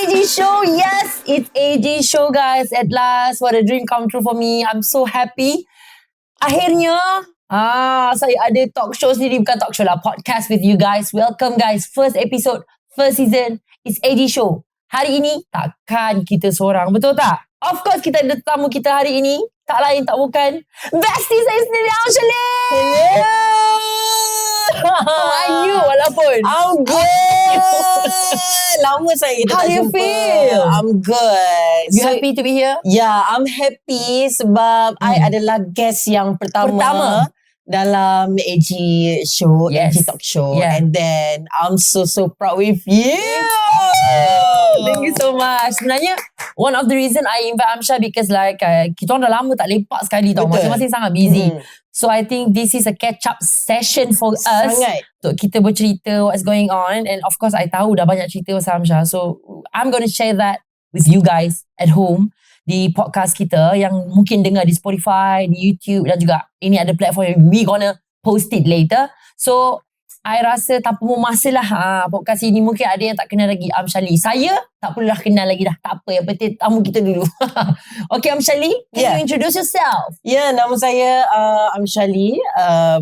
AG Show. Yes, it's AG Show, guys. At last, what a dream come true for me. I'm so happy. Akhirnya, saya ada talk show sendiri. Bukan talk show lah, podcast with you guys. Welcome, guys. First episode, first season. It's AG Show. Hari ini, takkan kita seorang. Betul tak? Of course, kita ada tetamu kita hari ini. Tak lain, tak bukan. Bestie saya sendiri, Amshali. Hello. How are you? Walaupun I'm good. Lama saya kita How tak do you jumpa. feel? I'm good. You happy to be here? Yeah, I'm happy sebab I adalah guest yang pertama dalam AG show, Yes. AG talk show. Yeah. And then I'm so proud with you. Thank you so much. Sebenarnya one of the reason I invite Amsha because like kita orang dah lama tak lepak sekali tau. Betul. Masing-masing sangat busy. So I think this is a catch up session for us. Sangat. Untuk kita bercerita what's going on. And of course I tahu dah banyak cerita pasal Amsha. So I'm going to share that with you guys at home. Di podcast kita yang mungkin dengar di Spotify, di YouTube dan juga ini ada platform yang we gonna post it later. So I rasa tak perlu masa lah podcast ini mungkin ada yang tak kenal lagi Amshali. Saya tak perlulah kenal lagi dah. Tak apa, yang penting tamu kita dulu. Okay Amshali, can you introduce yourself? Ya, nama saya Amshali.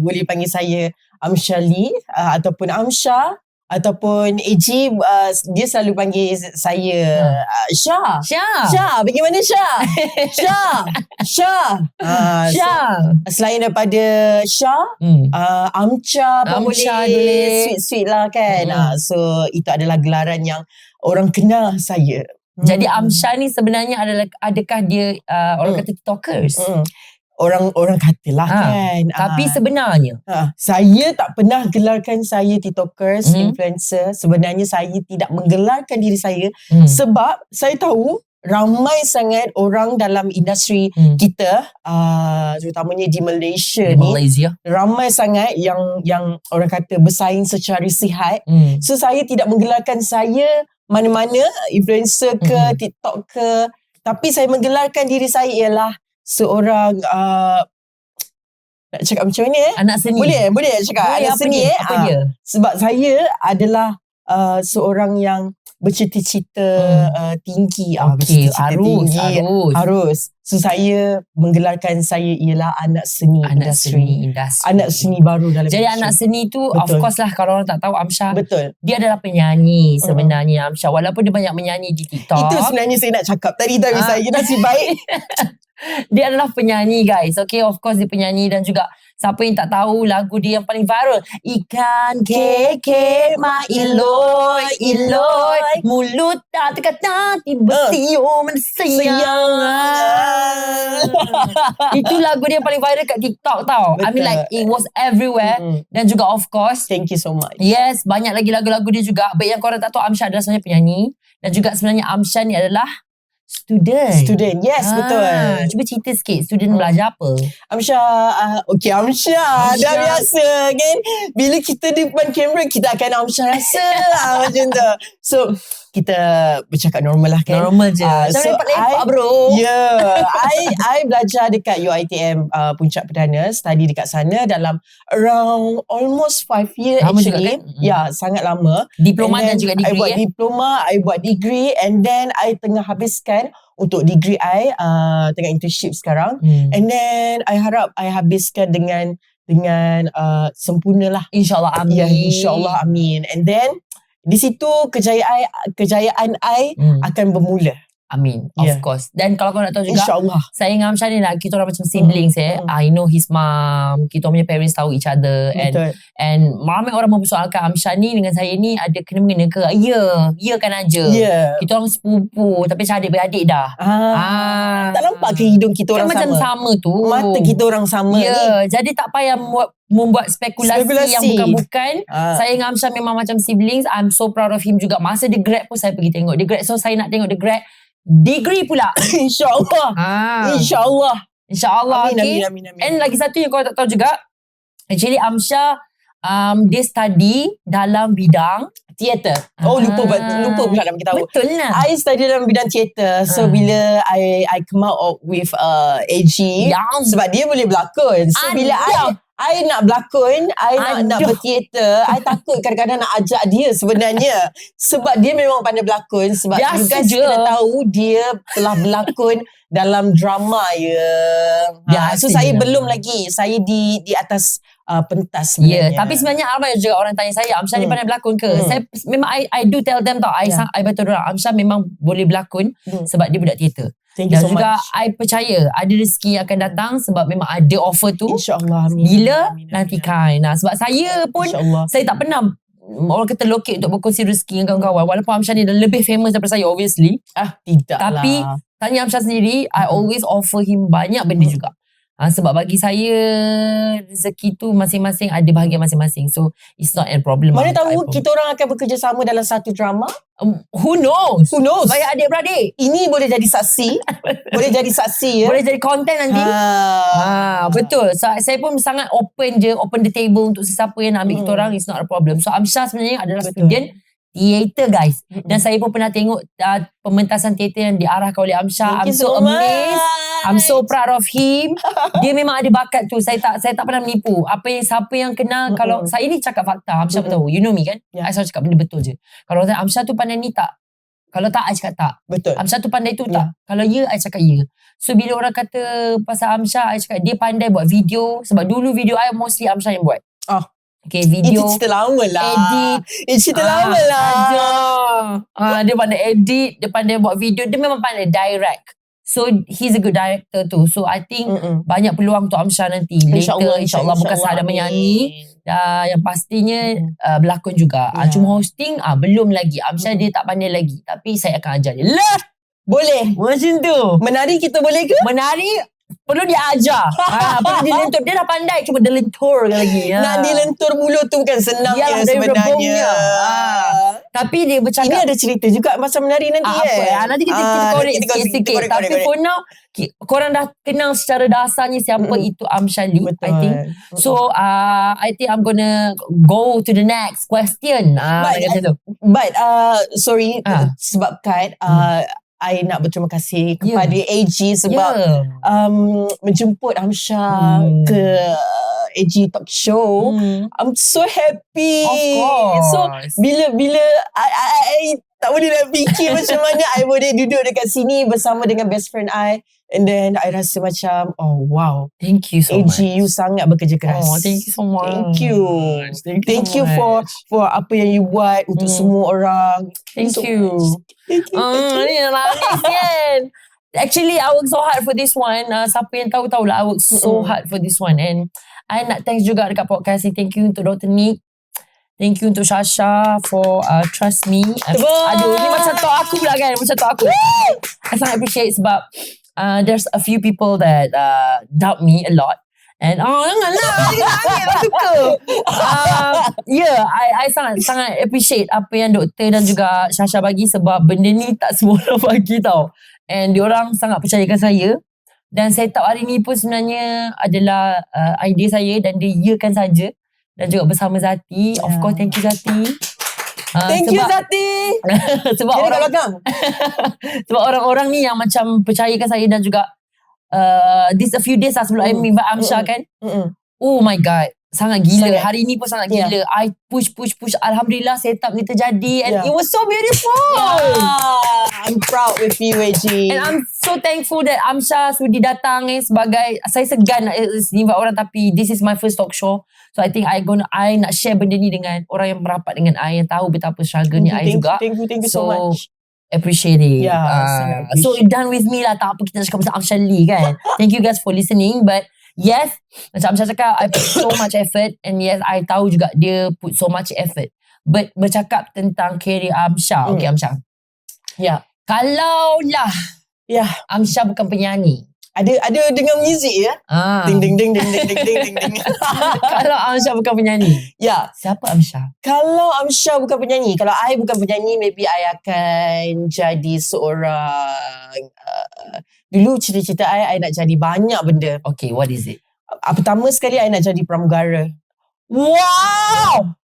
Boleh panggil saya Amshali ataupun Amsha ataupun AG. Dia selalu panggil saya Syah. Syah. Bagaimana Syah? Syah. Syah. Selain daripada Syah, Amcha pun Amcha boleh. boleh. Sweet lah kan. So itu adalah gelaran yang orang kenal saya. Jadi Amsha ni sebenarnya adalah adakah dia orang kata TikTokers? Orang katalah kan. Tapi sebenarnya Saya tak pernah gelarkan saya TikTokers, influencer. Sebenarnya saya tidak menggelarkan diri saya sebab saya tahu ramai sangat orang dalam industri kita, terutamanya di Malaysia di ni, Malaysia. ramai sangat yang orang kata bersaing secara sihat. So saya tidak menggelarkan saya mana-mana influencer ke TikTok ke, tapi saya menggelarkan diri saya ialah seorang nak cakap macam mana Anak seni. Boleh cakap Boleh, anak apa seni dia? Apa dia? Sebab saya adalah seorang yang bercita-cita tinggi. Okay, Bercita-cita harus. So saya menggelarkan saya ialah anak seni industri. Anak seni baru dalam Jadi industri. anak seni tu of Betul. course lah kalau orang tak tahu Amsha, Betul. dia adalah penyanyi sebenarnya Amsha. Walaupun dia banyak menyanyi di TikTok. Itu sebenarnya saya nak cakap tadi tapi saya nasib baik. Dia adalah penyanyi guys. Okay, of course dia penyanyi dan juga siapa yang tak tahu lagu dia yang paling viral, Ikan keke ma iloi iloi, mulut tak terkata tiba sium sayang. Itu lagu dia yang paling viral kat TikTok tau. I mean like it was everywhere. Dan juga of course Thank you so much. yes, banyak lagi lagu-lagu dia juga. Baik yang korang tak tahu, Amsha adalah sebenarnya penyanyi. Dan juga sebenarnya Amsha ni adalah student. Yes, betul. Cuba cerita sikit, student belajar apa? Amsha, Amsha dah biasa kan. Bila kita di depan kamera, kita akan Amsha rasa macam tu. So, kita bercakap normal lah kan. Normal je. Jangan lepak-lepak bro. I belajar dekat UiTM Puncak Perdana, study dekat sana dalam around almost 5 years Lama juga actually. kan? Ya, sangat lama. Diploma And dan then juga I buat degree diploma, I buat degree and then I tengah habiskan untuk degree I, tengah internship sekarang. And then I harap I habiskan dengan sempurna lah. InsyaAllah amin. Ya, insyaAllah amin. And then di situ kejayaan I akan bermula. Amin. Yeah. Of course. Dan kalau kau nak tahu juga, InsyaAllah. saya dengan Amsha ni lah, kita orang macam siblings I know his mom. Kita punya parents tahu each other. Betul. And ramai orang mempersoalkan Amsha ni dengan saya ni ada kena-mengena ke? Ya kan aja. Ya. Kita orang sepupu tapi macam adik-beradik dah. Tak nampak ke hidung kita Kan orang macam sama? sama tu. Mata kita orang sama ni. Ya, jadi tak payah membuat spekulasi yang bukan-bukan. Saya dengan Amsha memang macam siblings. I'm so proud of him juga. Masa dia grad pun saya pergi tengok dia grad. So saya nak tengok dia grad degree pula. InsyaAllah. InsyaAllah. InsyaAllah. Amin, Okay. amin. And lagi satu yang korang tak tahu juga, actually Amsha dia study dalam bidang Theater. Lupa pula nak bagi tahu. Betul lah. I study dalam bidang theater. So bila I come out with AG, sebab dia boleh berlakon. So bila I nak berlakon, I nak berteater. I takut kadang-kadang nak ajak dia sebenarnya. Sebab dia memang pandai berlakon. Sebab you guys kena tahu dia telah berlakon dalam drama so saya belum lagi. Saya di atas pentas sebenarnya. Tapi sebenarnya ramai juga orang tanya saya, Amsyah ni pandai berlakon ke? Saya memang I do tell them tau. I betul orang Amsyah memang boleh berlakon sebab dia budak teater. Dan so juga much. I percaya ada rezeki yang akan datang sebab memang ada offer tu. InsyaAllah. Bila nantikan. Sebab saya pun saya tak pernah orang kata lokek untuk berkongsi rezeki dengan kawan-kawan. Walaupun Amsyah ni dah lebih famous daripada saya obviously. Tidak tapi lah. tanya Amsyah sendiri, I always offer him banyak benda juga. Sebab bagi saya rezeki tu masing-masing ada bahagian masing-masing. So it's not a problem. Mana tahu kita orang akan bekerjasama dalam satu drama. Who knows? Bayar adik-beradik. Ini boleh jadi saksi. Boleh jadi saksi Boleh jadi content nanti. Betul. So, saya pun sangat open the table untuk sesiapa yang nak ambil kita orang. It's not a problem. So Amsyah sebenarnya adalah student teater guys. Dan saya pun pernah tengok pementasan teater yang diarahkan oleh Amsyah. I'm so amazed. I'm so proud of him. Dia memang ada bakat tu. Saya tak pernah menipu. Siapa yang kenal, kalau saya ni cakap fakta, Amsyah tahu. You know me kan? I selalu cakap benda betul je. Kalau Amsyah tu pandai ni tak. Kalau tak, I cakap tak. Betul. Amsyah tu pandai tu tak. Kalau ya, I cakap ya. So bila orang kata pasal Amsyah, I cakap dia pandai buat video. Sebab dulu video I mostly Amsyah yang buat. Okay, video. Itu cerita lama lah. Dia pandai edit. Dia pandai buat video. Dia memang pandai direct. So he's a good director too. So I think banyak peluang untuk Amsyah nanti. Later insyaAllah bukan sahaja menyanyi. Yang pastinya berlakon juga. Cuma hosting belum lagi. Amsyah dia tak pandai lagi. Tapi saya akan ajar dia. Boleh. Macam tu. Menari kita boleh ke? Menari perlu dia ajar. Perlu dia lentur. Dia dah pandai, cuma dia lentur lagi. Nak dilentur mulut tu bukan senang sebenarnya. Tapi dia bercakap. Ini ada cerita juga pasal menari nanti nanti kita korek sikit. Tapi for now, korang dah kenal secara dasarnya siapa itu Amsyah Lee, I think. So I think I'm gonna go to the next question. But sorry, sebab kat I nak berterima kasih kepada AG sebab menjemput Amsyah ke AG Talk Show. I'm so happy. Of course. So bila I tak boleh nak fikir macam mana I boleh duduk dekat sini bersama dengan best friend I. And then I rasa macam, oh wow. Thank you so much. AG, you sangat bekerja keras. Thank you so much. Thank you. Thank you for apa yang you buat untuk semua orang. Thank you. Ni nangis kan. Actually, I work so hard for this one. Siapa yang tahu lah, I work so hard for this one. And I nak thanks juga dekat podcast ni. Thank you untuk Dr. Nick. Thank you untuk Shasha for trust me. Aduh, ni macam talk aku pula kan. Macam talk aku. I sangat appreciate sebab there's a few people that doubt me a lot. And janganlah, aku suka. I sangat appreciate apa yang doktor dan juga Shasha bagi sebab benda ni tak semua orang bagi tau. And diorang sangat percayakan saya. Dan setup hari ni pun sebenarnya adalah idea saya dan dia iakan saja. Dan juga bersama Zati. Of course, thank you Zati. Thank you Zati. Sebab sebab orang-orang ni yang macam percayakan saya dan juga this a few days lah sebelum I invite Amsyah kan. Oh my god, sangat gila. Hari ni pun sangat gila. I push. Alhamdulillah setup ni terjadi and it was so beautiful. I'm proud with you AG. And I'm so thankful that Amsyah sudi datang sebagai, saya segan nak invite orang tapi this is my first talk show. So I think I nak share benda ni dengan orang yang merapat dengan I, yang tahu betapa struggle-nya I juga. Thank you so much. Appreciate it. So done with me lah. Tak apa kita cakap pasal Amsyah Lee kan. Thank you guys for listening. But yes, macam Amsyah cakap, I put so much effort. And yes, I tahu juga dia put so much effort. But bercakap tentang career Amsyah. Okay Amsyah. Kalau lah Amsyah bukan penyanyi, ada dengan muzik ya. Ding ding ding ding ding ding ding ding. Kalau Amsyah bukan penyanyi, siapa Amsyah? Kalau Amsyah bukan penyanyi, kalau I bukan penyanyi, maybe I akan jadi seorang dulu cita-cita I nak jadi banyak benda. Okay, what is it? Pertama sekali I nak jadi pramugara. Wow!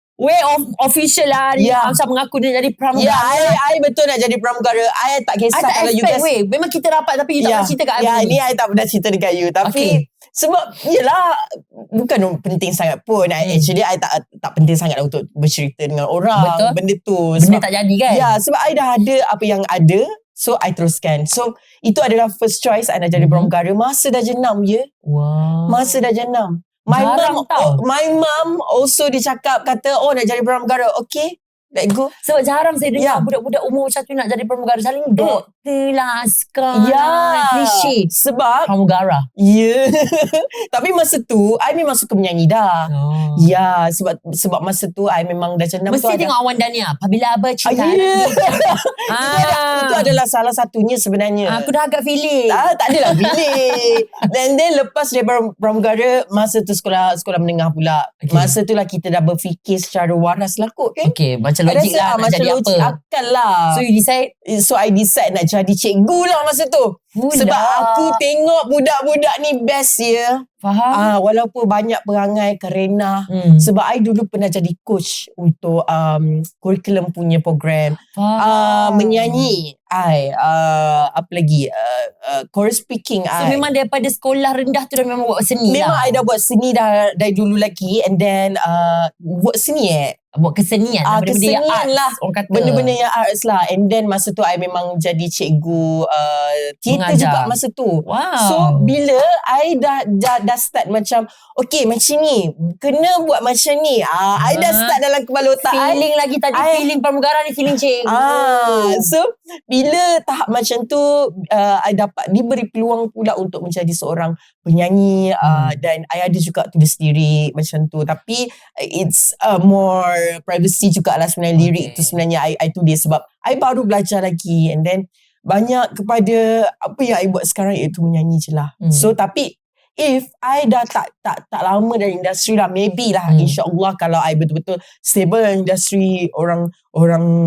Official lah Amsyah mengaku dia jadi pramugara. I betul nak jadi pramugara. I tak kisah kalau you guys. Memang kita rapat tapi you tak pernah cerita kat I. Ni I tak pernah cerita dekat you. Tapi Sebab yelah, bukan penting sangat pun. Actually I tak penting sangat lah untuk bercerita dengan orang. Betul. Benda tu. Benda tak jadi kan? Ya, sebab I dah ada apa yang ada. So I teruskan. So itu adalah first choice I nak jadi pramugara. Masa dah jenam je. Wow. Masa dah jenam. Jarang tau. My mum also dia cakap, kata, oh nak jadi pramugara. Okay, let go. Sebab jarang saya dengar budak-budak umur macam tu nak jadi pramugara. Saling doktor lah, askar. Klise. Sebab pramugara. Ya. Tapi masa tu I memang suka menyanyi dah. Ya, sebab masa tu I memang dah jenam. Mesti tengok Awan Dania. Apabila bercinta. Itu adalah salah satunya sebenarnya. Aku dah agak feeling. Tak adalah feeling. Then lepas dari pramugara, masa tu sekolah menengah pula. Masa tu lah kita dah berfikir secara waras lah kot kan. Okay, macam logik lah nak jadi apa. Akal lah. So I decide nak jadi cikgu lah masa tu. Sebab aku tengok budak-budak ni best ya. Faham. Walaupun banyak perangai kerenah. Sebab I dulu pernah jadi coach untuk kurikulum punya program. Menyanyi apa lagi, chorus speaking. So memang daripada sekolah rendah tu dah memang buat seni memang lah. I dah buat seni dah dari dulu lagi. And then buat seni buat kesenian benda-benda yang arts lah. Orang kata benda-benda yang arts lah. And then masa tu I memang jadi cikgu teater juga masa tu. So bila I dah start macam okay macam ni, kena buat macam ni, I dah start dalam kepala otak feeling lagi tadi feeling pramugara ni, feeling cikgu. So bila tahap macam tu I dapat diberi peluang pula untuk menjadi seorang penyanyi. Dan I ada juga tulis lirik macam tu. Tapi it's more privacy jugalah sebenarnya. Lirik tu sebenarnya I tulis sebab I baru belajar lagi. And then banyak kepada apa yang I buat sekarang iaitu menyanyi je lah. So tapi if I dah tak lama dari industri lah, maybe lah insyaAllah kalau I betul-betul stable dalam industri, orang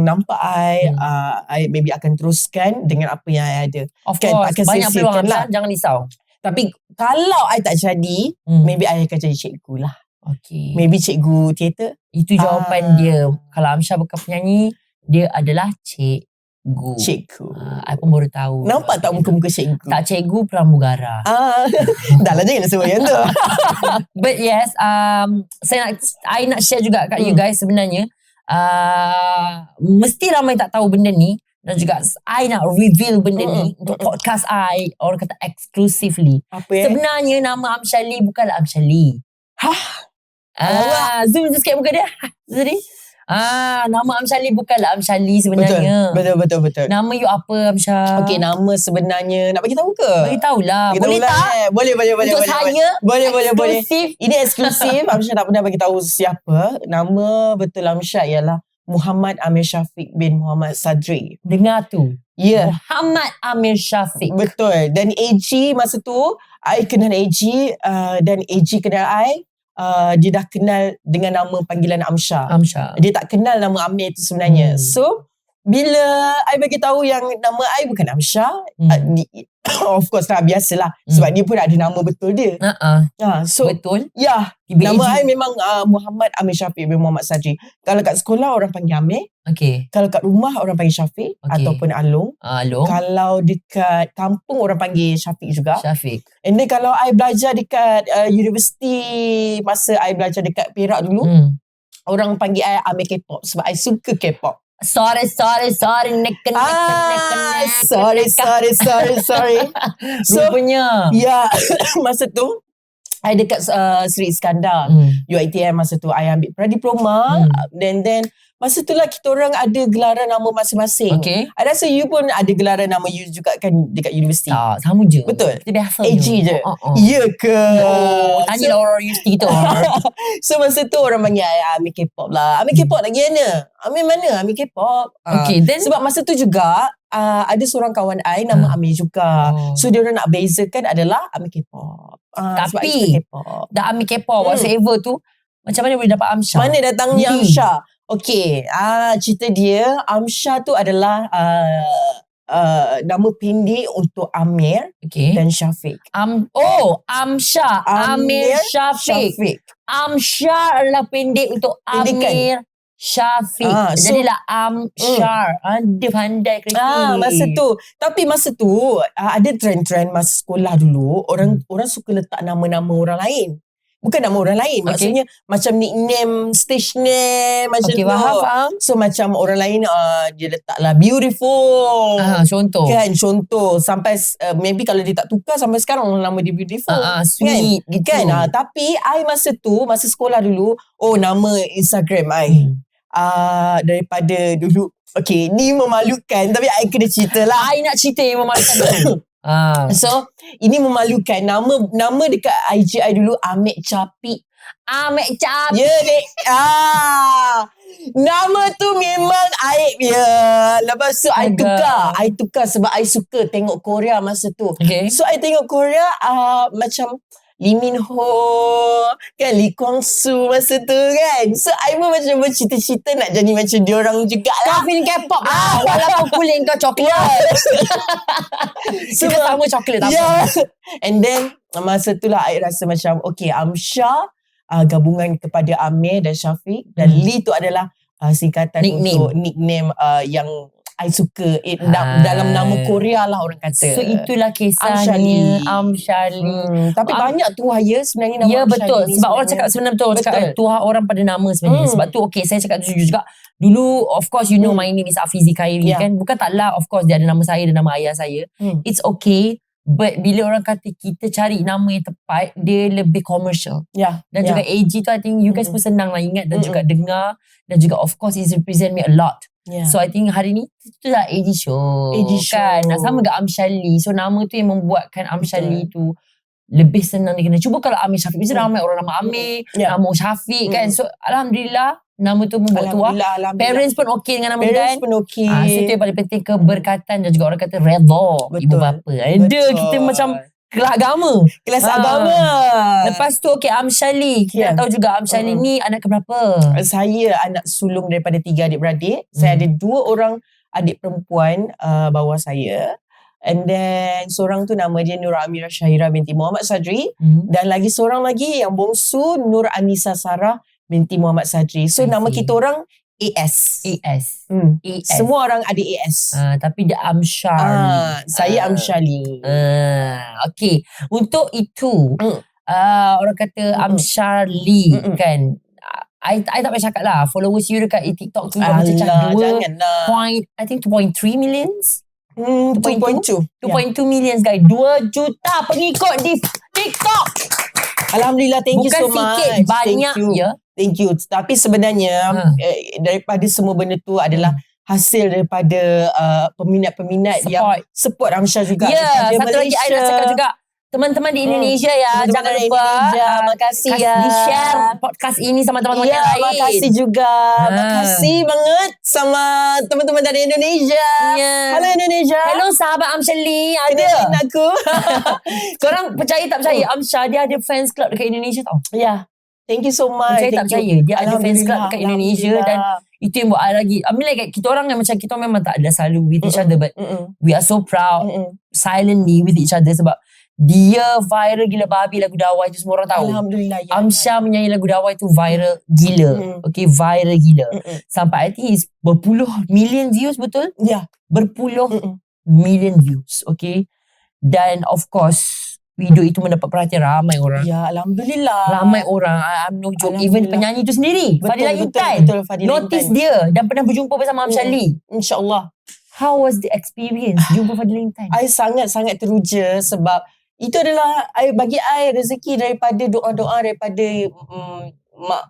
nampak I maybe akan teruskan dengan apa yang I ada. Of course, banyak peluang lah. Jangan risau. Tapi kalau I tak jadi, maybe I akan jadi cikgu lah. Okay. Maybe cikgu teater. Itu jawapan dia. Kalau Amsyah bukan penyanyi, dia adalah cikgu. I pun baru tahu. Nampak tak muka-muka cikgu? Tak, cikgu pramugara. Dah lah, jangan sebut yang tu. But yes, I nak share juga kat you guys sebenarnya. Mesti ramai tak tahu benda ni. Dan juga I nak reveal benda ni untuk podcast I. Orang kata exclusively. Sebenarnya nama Amsyali bukanlah Amsyali. Zoom sikit muka dia. Sorry. Nama Amsyali bukanlah Amsyali sebenarnya. Betul. Nama you apa, Amsyah? Okay, nama sebenarnya nak bagi tahu ke? Bagi tahulah. Boleh tak? Boleh. Untuk saya Boleh. Ini eksklusif. Amsyah tak pernah bagi tahu siapa. Nama betul Amsyah ialah Muhammad Amir Syafiq bin Muhammad Sadri. Dengar tu. Ya. Muhammad Amir Syafiq. Betul. Dan AG masa tu, I kenal AG dan AG kenal I. Dia dah kenal dengan nama panggilan Amsyah. Dia tak kenal nama Amir tu sebenarnya. So bila I bagi tahu yang nama I bukan Amsyah, of course lah, biasalah sebab dia pun ada nama betul dia. So betul. Ya, nama I memang Muhammad Amir Syafiq bin Muhammad Sadri. Kalau kat sekolah orang panggil Amir. Kalau kat rumah orang panggil Syafiq ataupun Along. Kalau dekat kampung orang panggil Syafiq juga. And then kalau I belajar dekat universiti, masa I belajar dekat Perak dulu, orang panggil I Amir K-pop sebab I suka K-pop. Sorry. So, rupanya. Ya, masa tu I dekat Seri Iskandar, UiTM masa tu I ambil pra-diploma. Then masa tu lah kita orang ada gelaran nama masing-masing. I rasa you pun ada gelaran nama you juga kan dekat universiti. Sama je. Betul. Kita biasa AG je. Ya ke? Tanyalah orang universiti tu. So masa tu orang panggil Amir K-pop lah. Amir K-pop lagi mana? Amir mana? Amir K-pop. Then sebab masa tu juga ada seorang kawan I nama Amir juga. So dia orang nak bezakan adalah Amir K-pop. Tapi dah Amir K-pop whatsoever tu, macam mana boleh dapat Amsyah? Mana datangnya Amsyah? Okay, cerita dia, Amsyah tu adalah nama pendek untuk Amir dan Syafiq. Amsyah, Amir Syafiq. Amsyah adalah pendek untuk Amir Syafiq. So, Jadilah Amsyar. Dia pandai kreatif. Masa tu ada trend-trend masa sekolah dulu. Orang suka letak nama-nama orang lain. Bukan nama orang lain. Maksudnya macam nickname, stage name macam tu. Faham. So macam orang lain dia letaklah beautiful. Contoh. Kan contoh. Sampai maybe kalau dia tak tukar sampai sekarang nama dia beautiful. Sweet gitu. Kan? Tapi I masa sekolah dulu, nama Instagram I. Daripada dulu. Okay, ni memalukan tapi I kena cerita lah. I nak cerita yang memalukan dulu. So ini memalukan. Nama dekat IG I dulu Amek Capi. Amek Capi. Ya dek. Nama tu memang aib ya. Lepas tu I tukar sebab I suka tengok Korea masa tu. So I tengok Korea macam Lee Min Ho kan, Lee Kwang Soo masa tu kan. So I pun macam bercita-cita nak jadi macam diorang jugalah. Kau film K-pop lah. Walaupun kulit kau coklat. Kita sama coklat. And then masa tu lah I rasa macam okay, Amsyar gabungan kepada Amir dan Syafiq. Dan Lee tu adalah singkatan untuk nickname yang I suka dalam nama Korea lah orang kata. So itulah kisahnya Amsyali. Tapi banyak tuahaya sebenarnya nama Amsyali. Ya betul. Sebab orang cakap sebenarnya betul. Cakap tuah orang pada nama sebenarnya. Sebab tu saya cakap tu juga. Dulu of course you know my name is Afizi Khairi kan. Bukan taklah of course dia ada nama saya dan nama ayah saya. It's okay. But bila orang kata kita cari nama yang tepat, dia lebih commercial. Dan juga AG tu I think you guys pun senang lah ingat dan juga dengar. Dan juga of course it represent me a lot. So I think hari ni tu lah AG Show kan. Sama dengan Amsyali. So nama tu yang membuatkan Amsyali tu lebih senang dikenal. Cuba kalau Amir Syafiq, mesti ramai orang nama Amir, nama Syafiq kan. So Alhamdulillah nama tu membuat tuah. Parents pun okey dengan nama tu kan. Parents pun okey. So itu yang paling penting, keberkatan dan juga orang kata redha ibu bapa. Ada kita macam kelas agama. Lepas tu Amsyali. Kita tahu juga Amsyali ni anak keberapa? Saya anak sulung daripada 3 adik-beradik. Saya ada 2 orang adik perempuan bawah saya. And then seorang tu nama dia Nur Amira Syahira binti Muhammad Sadri. Dan lagi seorang lagi yang bongsu Nur Anissa Sarah binti Muhammad Sadri. So nama kita orang AS. Semua orang ada AS. Tapi dia Amsyar. Saya Amsyali. Okay. Untuk itu orang kata Amsyarli kan. I tak payah cakap lah. Followers you dekat TikTok tu dah macam 2.3 millions. 2.2 millions guys. 2 juta pengikut di TikTok. Alhamdulillah, thank you so much. Bukan sikit, banyak ya. Thank you. Tapi sebenarnya daripada semua benda tu adalah hasil daripada peminat-peminat yang support Amsyar juga. Ya, satu lagi I nak cakap juga. Teman-teman di Indonesia jangan lupa makasih di-share podcast ini sama teman-teman yang lain. Makasih juga. Makasih banget sama teman-teman dari Indonesia. Hello Indonesia. Hello sahabat Amsyali. Ada aku. Korang percaya tak percaya Amsyar dia ada fans club dekat Indonesia tau. Thank you so much. Percaya tak percaya dia ada fans club dekat Indonesia. Dan itu yang buat I lagi, I mean like kita orang yang macam kita memang tak ada selalu with each other, but we are so proud silently with each other sebab dia viral gila babi lagu Dawai tu, semua orang tahu. Alhamdulillah. Amsyar menyanyi lagu Dawai tu viral gila. Okay, viral gila. Sampai I think is berpuluh million views, betul? Berpuluh million views. Okay. Dan of course video itu mendapat perhatian ramai orang. Alhamdulillah. Ramai orang. I'm no joke. Even penyanyi tu sendiri, Fadila Intan, notice dia dan pernah berjumpa bersama Amsyali. InsyaAllah. How was the experience jumpa Fadila Intan? I sangat-sangat teruja sebab itu adalah bagi I rezeki daripada doa-doa daripada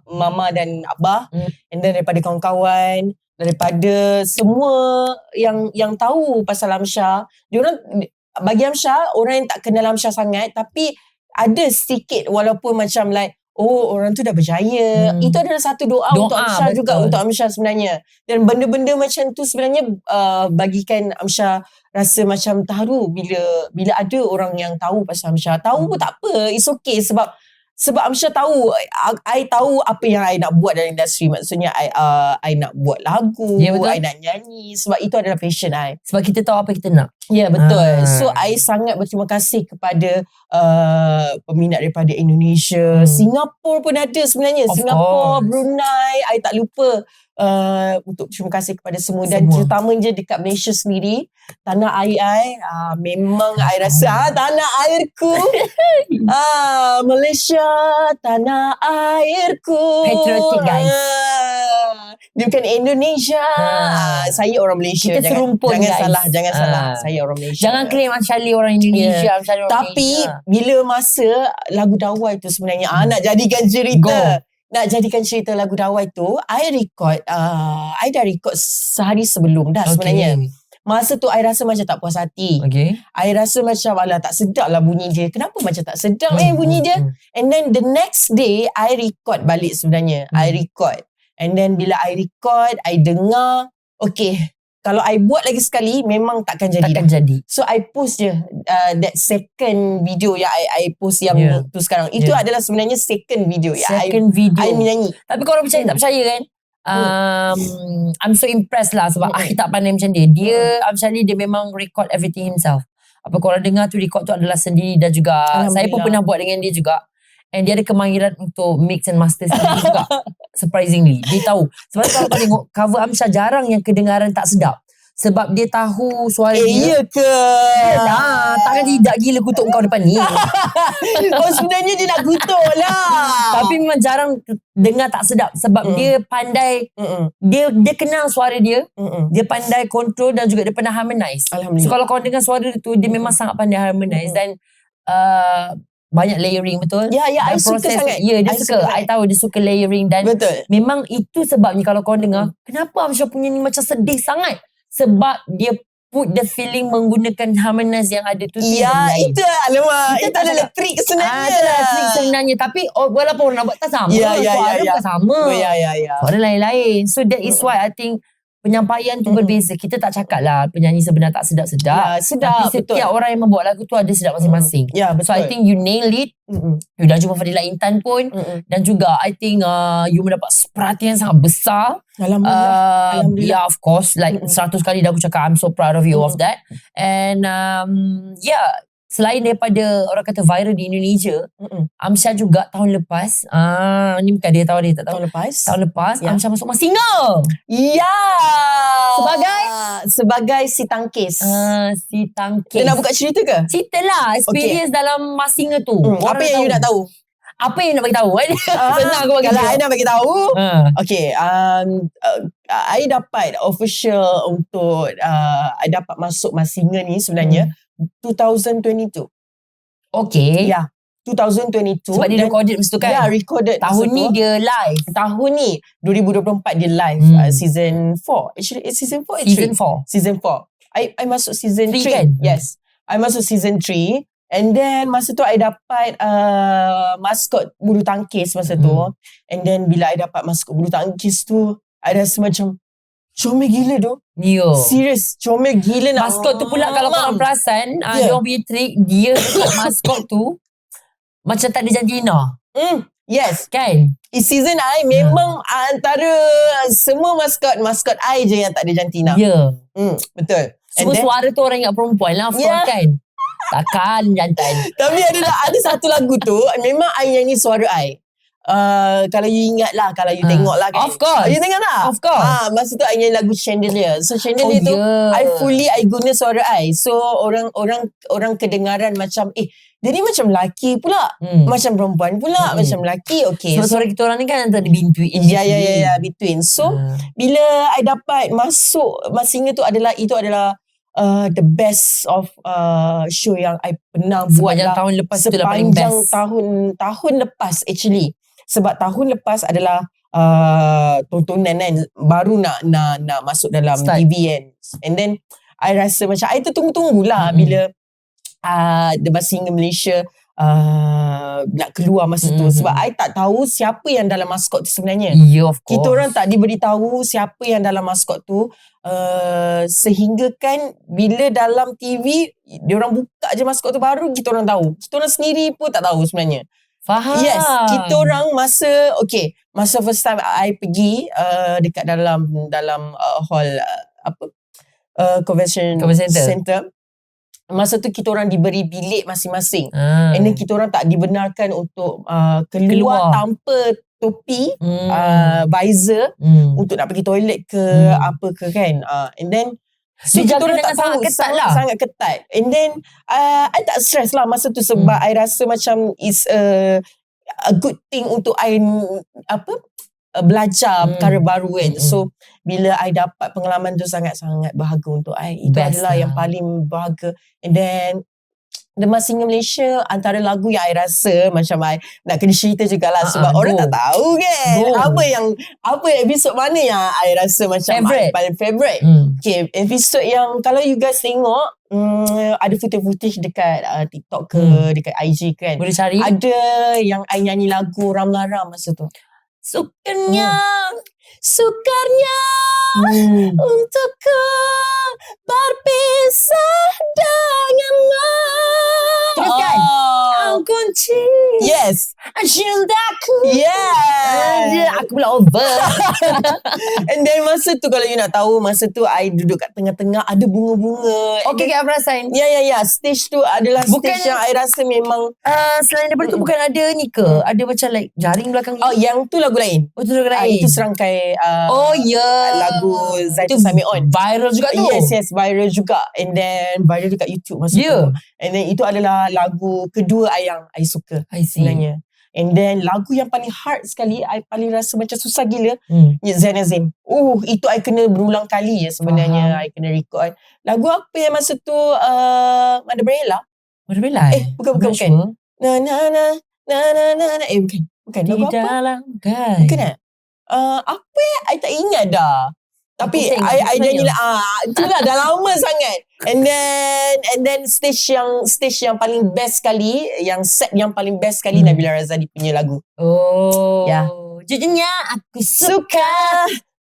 mama dan abah, and then daripada kawan-kawan, daripada semua yang tahu pasal Amsyar. Diorang, bagi Amsyar, orang yang tak kenal Amsyar sangat, tapi ada sedikit walaupun macam like orang tu dah berjaya. Itu adalah satu doa untuk Amsyar juga, untuk Amsyar sebenarnya. Dan benda-benda macam tu sebenarnya bagikan Amsyar rasa macam terharu bila ada orang yang tahu pasal Amsyar. Tahu pun tak apa, it's okay sebab Amsyar tahu, I tahu apa yang I nak buat dalam industri. Maksudnya I nak buat lagu, I nak nyanyi, sebab itu adalah passion I. Sebab kita tahu apa kita nak. Ya, betul. So I sangat berterima kasih kepada peminat daripada Indonesia, Singapura pun ada sebenarnya. Of Singapura, course. Brunei, I tak lupa. Untuk terima kasih kepada semua. Dan terutamanya dekat Malaysia sendiri, tanah air I, memang I rasa tanah airku. Malaysia, tanah airku. Patriotic, guys. Dia bukan Indonesia. Saya orang Malaysia. Kita serumpun, jangan guys. Jangan salah. Saya orang Malaysia. Jangan claim Anshali orang Indonesia. Anshali orang Tapi Malaysia. bila masa lagu Dawai tu sebenarnya nak jadikan cerita. Nak jadikan cerita lagu Dawai tu, I dah record sehari sebelum dah sebenarnya. Masa tu I rasa macam tak puas hati. I rasa macam alah tak sedap lah bunyi dia. Kenapa macam tak sedap bunyi dia? And then the next day I record balik sebenarnya. I record. And then bila I record, I dengar, okay, kalau I buat lagi sekali memang takkan jadi. So I post je that second video yang I post yang tu sekarang. Itu adalah sebenarnya second video. Video I menyanyi. Tapi korang percaya tak percaya kan? I'm so impressed lah sebab I tak pandai macam dia. Dia Amshali dia memang record everything himself. Apa korang dengar tu record tu adalah sendiri. Dan juga saya pun pernah buat dengan dia juga. And dia ada kemahiran untuk mix and master sendiri juga. Surprisingly dia tahu. Sebab kalau kau tengok cover Amsha jarang yang kedengaran tak sedap. Sebab dia tahu suara dia. Iya ke? Takkan tidak gila kutuk kau depan ni. Sebenarnya dia nak kutuk lah. Tapi memang jarang dengar tak sedap. Sebab dia pandai. Dia kenal suara dia. Dia pandai kontrol dan juga dia pandai harmonize. Alhamdulillah. So kalau kau dengar suara tu, dia memang sangat pandai harmonize. Dan banyak layering, betul? Ya, I suka sangat. Ya, dia suka. I tahu dia suka layering. Dan betul. Memang itu sebabnya kalau kau dengar, kenapa Amsha punya ni macam sedih sangat? Sebab dia put the feeling menggunakan harmonize yang ada tu. Ya, itu alamak. Itu adalah trik sebenarnya. Itu adalah trik sebenarnya. Tapi walaupun orang nak buat tak sama. Suara bukan sama. Suara lain-lain. So that is why I think penyampaian tu berbeza. Kita tak cakap lah penyanyi sebenar tak sedap-sedap. Sedap, tapi setiap orang yang membuat lagu tu ada sedap masing-masing. Betul. So I think you nail it. You dah jumpa Fadilah Intan pun. Dan juga I think you mendapat perhatian sangat besar. Alhamdulillah. Yeah, of course. Like 100 kali dah aku cakap I'm so proud of you of that. And selain daripada orang kata viral di Indonesia, Amsha juga tahun lepas, ni bukan dia tahu, dia tak tahu. Tahun lepas Amsha masuk Masinga. Ya. Sebagai si tangkis. Si tangkis. Dia nak buka cerita ke? Cerita lah experience dalam Masinga tu. Apa yang you nak tahu? Apa yang nak bagi tahu? Senang aku bagi tahu. Kalau I nak bagi tahu, okay, I dapat official untuk I dapat masuk Masinga ni sebenarnya 2022. Okay. Ya, 2022. Sebab dia recorded masa tu kan? Ya, recorded. Tahun ni dia live. Tahun ni 2024 dia live. Season 4. Actually, it's season 4. Season 4. I masuk season 3 kan? Yes. I masuk season 3. And then masa tu I dapat maskot bulu tangkis masa tu. And then bila I dapat maskot bulu tangkis tu, I rasa macam comel gila tu. Serius, comel gila nak. Maskot tu pula kalau korang perasan, dia orang punya trick, dia maskot tu macam tak ada jantina. Yes. Kan? Season I memang antara semua maskot I je yang tak ada jantina. Ya. Betul. Semua suara tu orang ingat perempuan lah, of course kan? Takkan jantan. Tapi ada satu lagu tu memang I nyanyi suara I. Kalau you ingat lah, kalau you tengok lah kan. Of course. You tengok lah. Of course. Masa tu I nyanyi lagu Chandelier. So Chandelier tu I guna suara I. So orang kedengaran macam dia ni macam lelaki pula. Macam perempuan pula. Macam lelaki. Okay. So suara kita orang ni kan antara between. Ya, between. So bila I dapat masuk Masinga tu adalah the best of show yang I pernah buat lah. Tahun lepas tu lah paling best. Tahun lepas actually. Sebab tahun lepas adalah tontonan kan baru nak masuk dalam TV kan. And then I rasa macam I tertunggu-tunggulah bila The Masinga Malaysia nak keluar masa tu. Sebab I tak tahu siapa yang dalam maskot tu sebenarnya. Of course. Kita orang tak diberitahu siapa yang dalam maskot tu. Sehingga kan bila dalam TV diorang buka je maskot tu baru kita orang tahu. Kita orang sendiri pun tak tahu sebenarnya. Faham. Yes, kita orang masa first time I pergi dekat dalam hall convention center. masa tu kita orang diberi bilik masing-masing. And then kita orang tak dibenarkan untuk keluar tanpa topi, visor untuk nak pergi toilet ke apa ke kan. And then so kita orang tak tahu, sangat ketat. And then I tak stress lah masa tu sebab I rasa macam is a good thing untuk I belajar perkara baru kan. So bila I dapat pengalaman tu sangat-sangat berharga untuk I. Itu adalah yang paling berharga. And then Demam Singa Malaysia antara lagu yang I rasa macam I nak kena cerita jugalah sebab orang tak tahu kan. Apa episod mana yang I rasa macam paling favourite. Okay, episod yang kalau you guys tengok ada footage dekat TikTok ke dekat IG kan. Boleh cari. Ada yang I nyanyi lagu Ramlah-Ram masa tu. Sukarnya untukku berpisah denganmu. Teruskan. Kunci. Yes. Cintaku. Yeah. Aku pula over. And then masa tu kalau you nak tahu, masa tu I duduk kat tengah-tengah ada bunga-bunga. Okay, aku rasain. Ya. Stage tu adalah stage yang I rasa memang selain daripada tu bukan ada ni ke? Ada macam like jaring belakang ni. Oh, yang tu lagu lain. Oh, tu lagu lain. Itu serangkai lagu Zaitun Samion. Viral juga tu. Yes, viral juga. And then viral dekat YouTube masa tu. And then itu adalah lagu kedua yang I suka sebenarnya. And then lagu yang paling hard sekali, I paling rasa macam susah gila, Zain Azim. Itu I kena berulang kali sebenarnya. I kena record. Lagu apa yang masa tu Mada Bella? Mada Bella? Bukan. Bukan. Lagu apa? Bukan apa I tak ingat dah. Tapi I nyanyi itulah dah lama sangat. And then stage yang paling best sekali, yang set yang paling best sekali Nabila Razali punya lagu. Jujurnya aku suka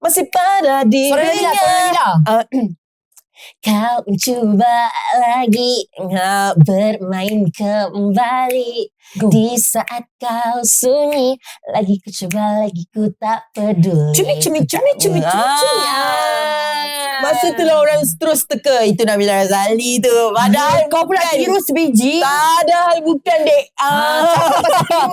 masih pada dirinya. Kau mencoba lagi bermain kembali. Di saat kau sunyi lagi ku coba lagi ku tak peduli. Cumi. Masa tu lah orang terus teka itu Nabila Razali tu. Padahal kau pula tiru sebiji. Padahal bukan dek.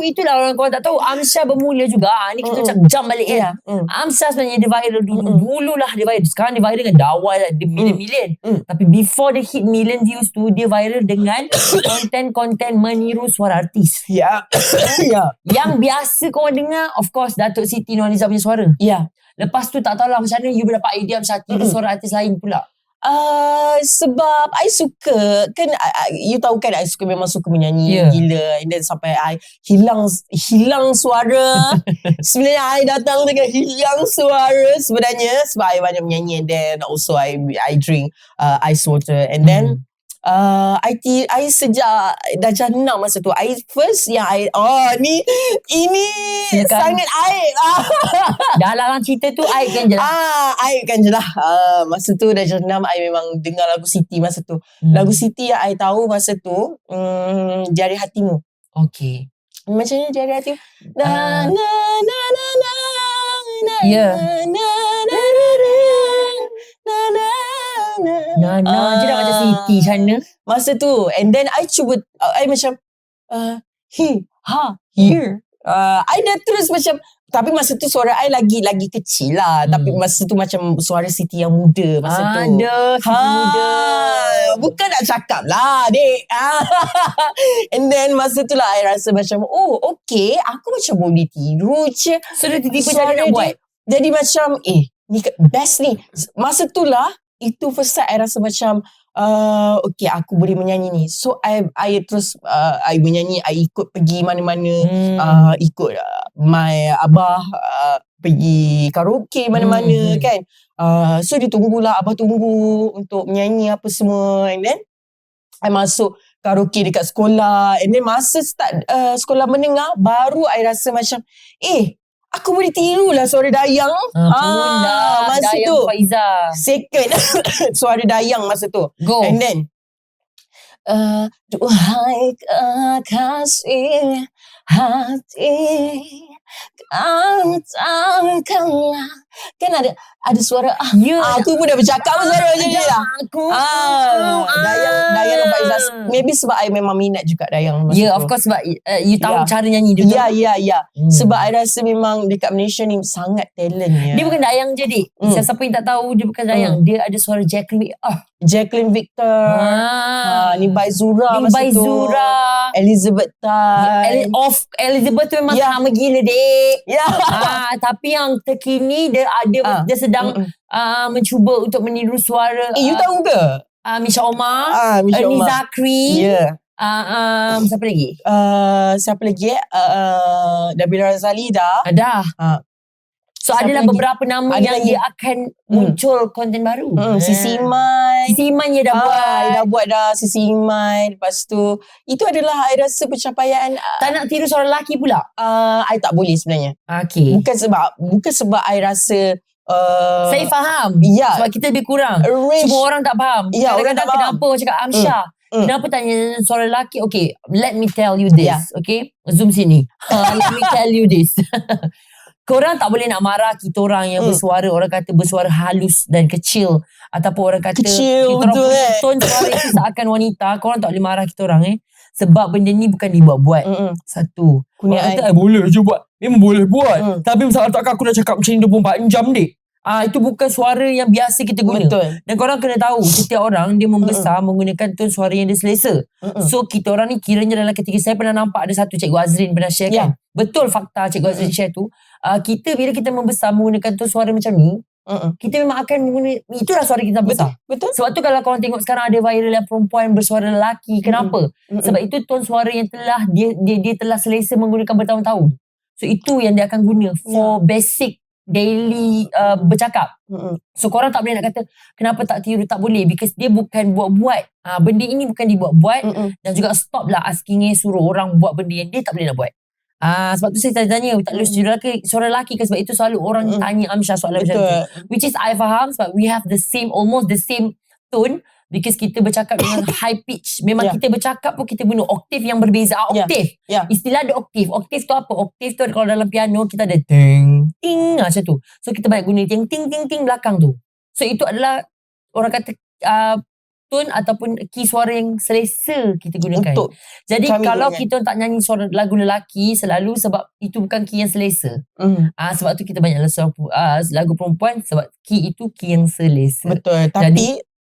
Itulah orang kau tak tahu. Amsyah bermula juga. Ni kita macam jump balik kan. Amsyah sebenarnya dia viral dulu. Dululah dia viral. Sekarang dia viral dengan dakwah dia million. Tapi before dia hit million views tu, dia viral dengan konten-konten meniru suara artis. Yang biasa kau dengar, of course Datuk Siti Nurhaliza punya suara. Lepas tu tak tahulah macam mana you dapat idea macam tiru suara artis lain pula. Sebab I suka kan, you tahu kan I memang suka menyanyi gila. And then sampai I hilang suara. Sebenarnya I datang dengan hilang suara sebenarnya sebab I banyak menyanyi. And then also I drink ice water. And then I sejak darjah 6 masa tu, I first yang ini sangat aib. Dalam cerita tu aib kan je lah. Aib kan je lah. Masa tu darjah 6 I memang dengar lagu Siti masa tu. Lagu Siti yang I tahu masa tu Jari Hatimu. Okay. Macam ni Jari Hatimu. Nana je dah macam Siti sana. Masa tu. And then I cuba I macam here. I dah terus macam, tapi masa tu suara I lagi kecil lah. Tapi masa tu macam suara Siti yang muda masa tu. Siti muda. Bukan nak cakap lah dek. And then masa tu lah I rasa macam okay, aku macam boleh tiru je. So dia tiba-tiba cari nak buat. Jadi macam ni best ni. Masa tu lah, itu first time I rasa macam okay, aku boleh menyanyi ni. So I terus I menyanyi. I ikut pergi mana-mana, ikut my abah pergi karaoke mana-mana kan. So dia tunggulah, abah tunggu untuk menyanyi apa semua. And then I masuk karaoke dekat sekolah. And then masa start sekolah menengah, baru I rasa macam aku boleh tiru lah suara Dayang. Masa Dayang tu Faiza. second suara Dayang masa tu. Go. And then duhai kekasih hati, kau takkanlah kan ada suara Ya, aku pun dah bercakap suara macam ni lah. Aku Dayang Faizah. Maybe sebab I memang minat juga Dayang masa tu. of course sebab you tahu cara nyanyi dia. Ya. Sebab I rasa memang dekat Malaysia ni sangat talent Dia bukan Dayang je, Dik. Siapa yang tak tahu dia bukan Dayang. Dia ada suara Jacqueline Victor. Nimbai Zura masa tu. Elizabeth Tan. Elizabeth tu memang sama gila, Dik. Tapi yang terkini dia dia sedang mencuba untuk meniru suara. You tahu ke? Misha Omar, Ernie Zakri. Siapa lagi? Siapa lagi? Nabila Razali dah. So siapa adalah lagi? Beberapa nama yang dia akan muncul konten baru. Sisi Iman. Sisi Iman je dah buat. Dah buat dah Sisi Iman. Lepas tu itu adalah I rasa pencapaian. Tak nak tiru suara lelaki pula? I tak boleh sebenarnya. Okay. Bukan sebab I rasa saya faham. Sebab kita lebih kurang. Cuma orang tak faham. Kadang-kadang kenapa orang cakap Amsyah, kenapa tanya suara lelaki? Okay, let me tell you this. Okay, zoom sini. Let me tell you this. Korang tak boleh nak marah kita orang yang bersuara, orang kata bersuara halus dan kecil, ataupun orang kata kecil, kita orang punya tone suara itu seakan wanita. Korang tak boleh marah kita orang sebab benda ni bukan dibuat-buat. Satu, orang kata boleh je buat. Memang boleh buat. Tapi misalnya takkan aku nak cakap macam ni 24 jam, Dik. Itu bukan suara yang biasa kita guna. Betul. Dan korang kena tahu, setiap orang dia membesar menggunakan tone suara yang dia selesa. So kita orang ni kiranya dalam ketika saya pernah nampak ada satu Cikgu Azrin pernah share kan. Betul fakta Cikgu Azrin share tu. Kita bila kita membesar menggunakan tone suara macam ni, kita memang akan itulah suara kita besar. Betul. Sebab tu kalau korang tengok sekarang ada viral yang perempuan bersuara lelaki. Kenapa? Sebab itu tone suara yang telah dia telah selesa menggunakan bertahun-tahun. So itu yang dia akan guna for basic daily bercakap. So korang tak boleh nak kata kenapa tak tiru, tak boleh, because dia bukan buat-buat. Benda ini bukan dibuat-buat. Dan juga stop lah asking suruh orang buat benda yang dia tak boleh nak buat. Sebab tu saya tanya tak boleh suara lelaki ke, sebab itu selalu orang tanya Amsyah soalan macam tu, which is I faham sebab we have almost the same tone. Because kita bercakap dengan high pitch. Memang kita bercakap pun kita guna oktav yang berbeza. Oktav. Istilah ada oktav. Oktav tu apa? Oktav tu kalau dalam piano kita ada ting, ting macam tu. So kita banyak guna ting, ting, ting, ting belakang tu. So itu adalah orang kata tone ataupun key suara yang selesa kita gunakan. Jadi kalau kita tak nyanyi suara lagu lelaki selalu sebab itu bukan key yang selesa. Sebab tu kita banyak lagu perempuan sebab key itu key yang selesa. Betul.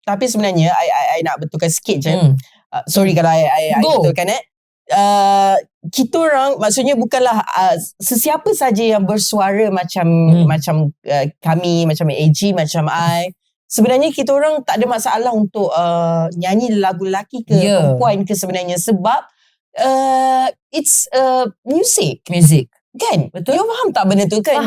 Tapi sebenarnya I nak betulkan sikit je. Sorry kalau I betulkan kita orang maksudnya bukanlah sesiapa saja yang bersuara macam kami, macam AG, macam I. Sebenarnya kita orang tak ada masalah untuk nyanyi lagu lelaki ke perempuan ke sebenarnya, sebab it's music. Kan? Betul. You faham tak benda tu kan?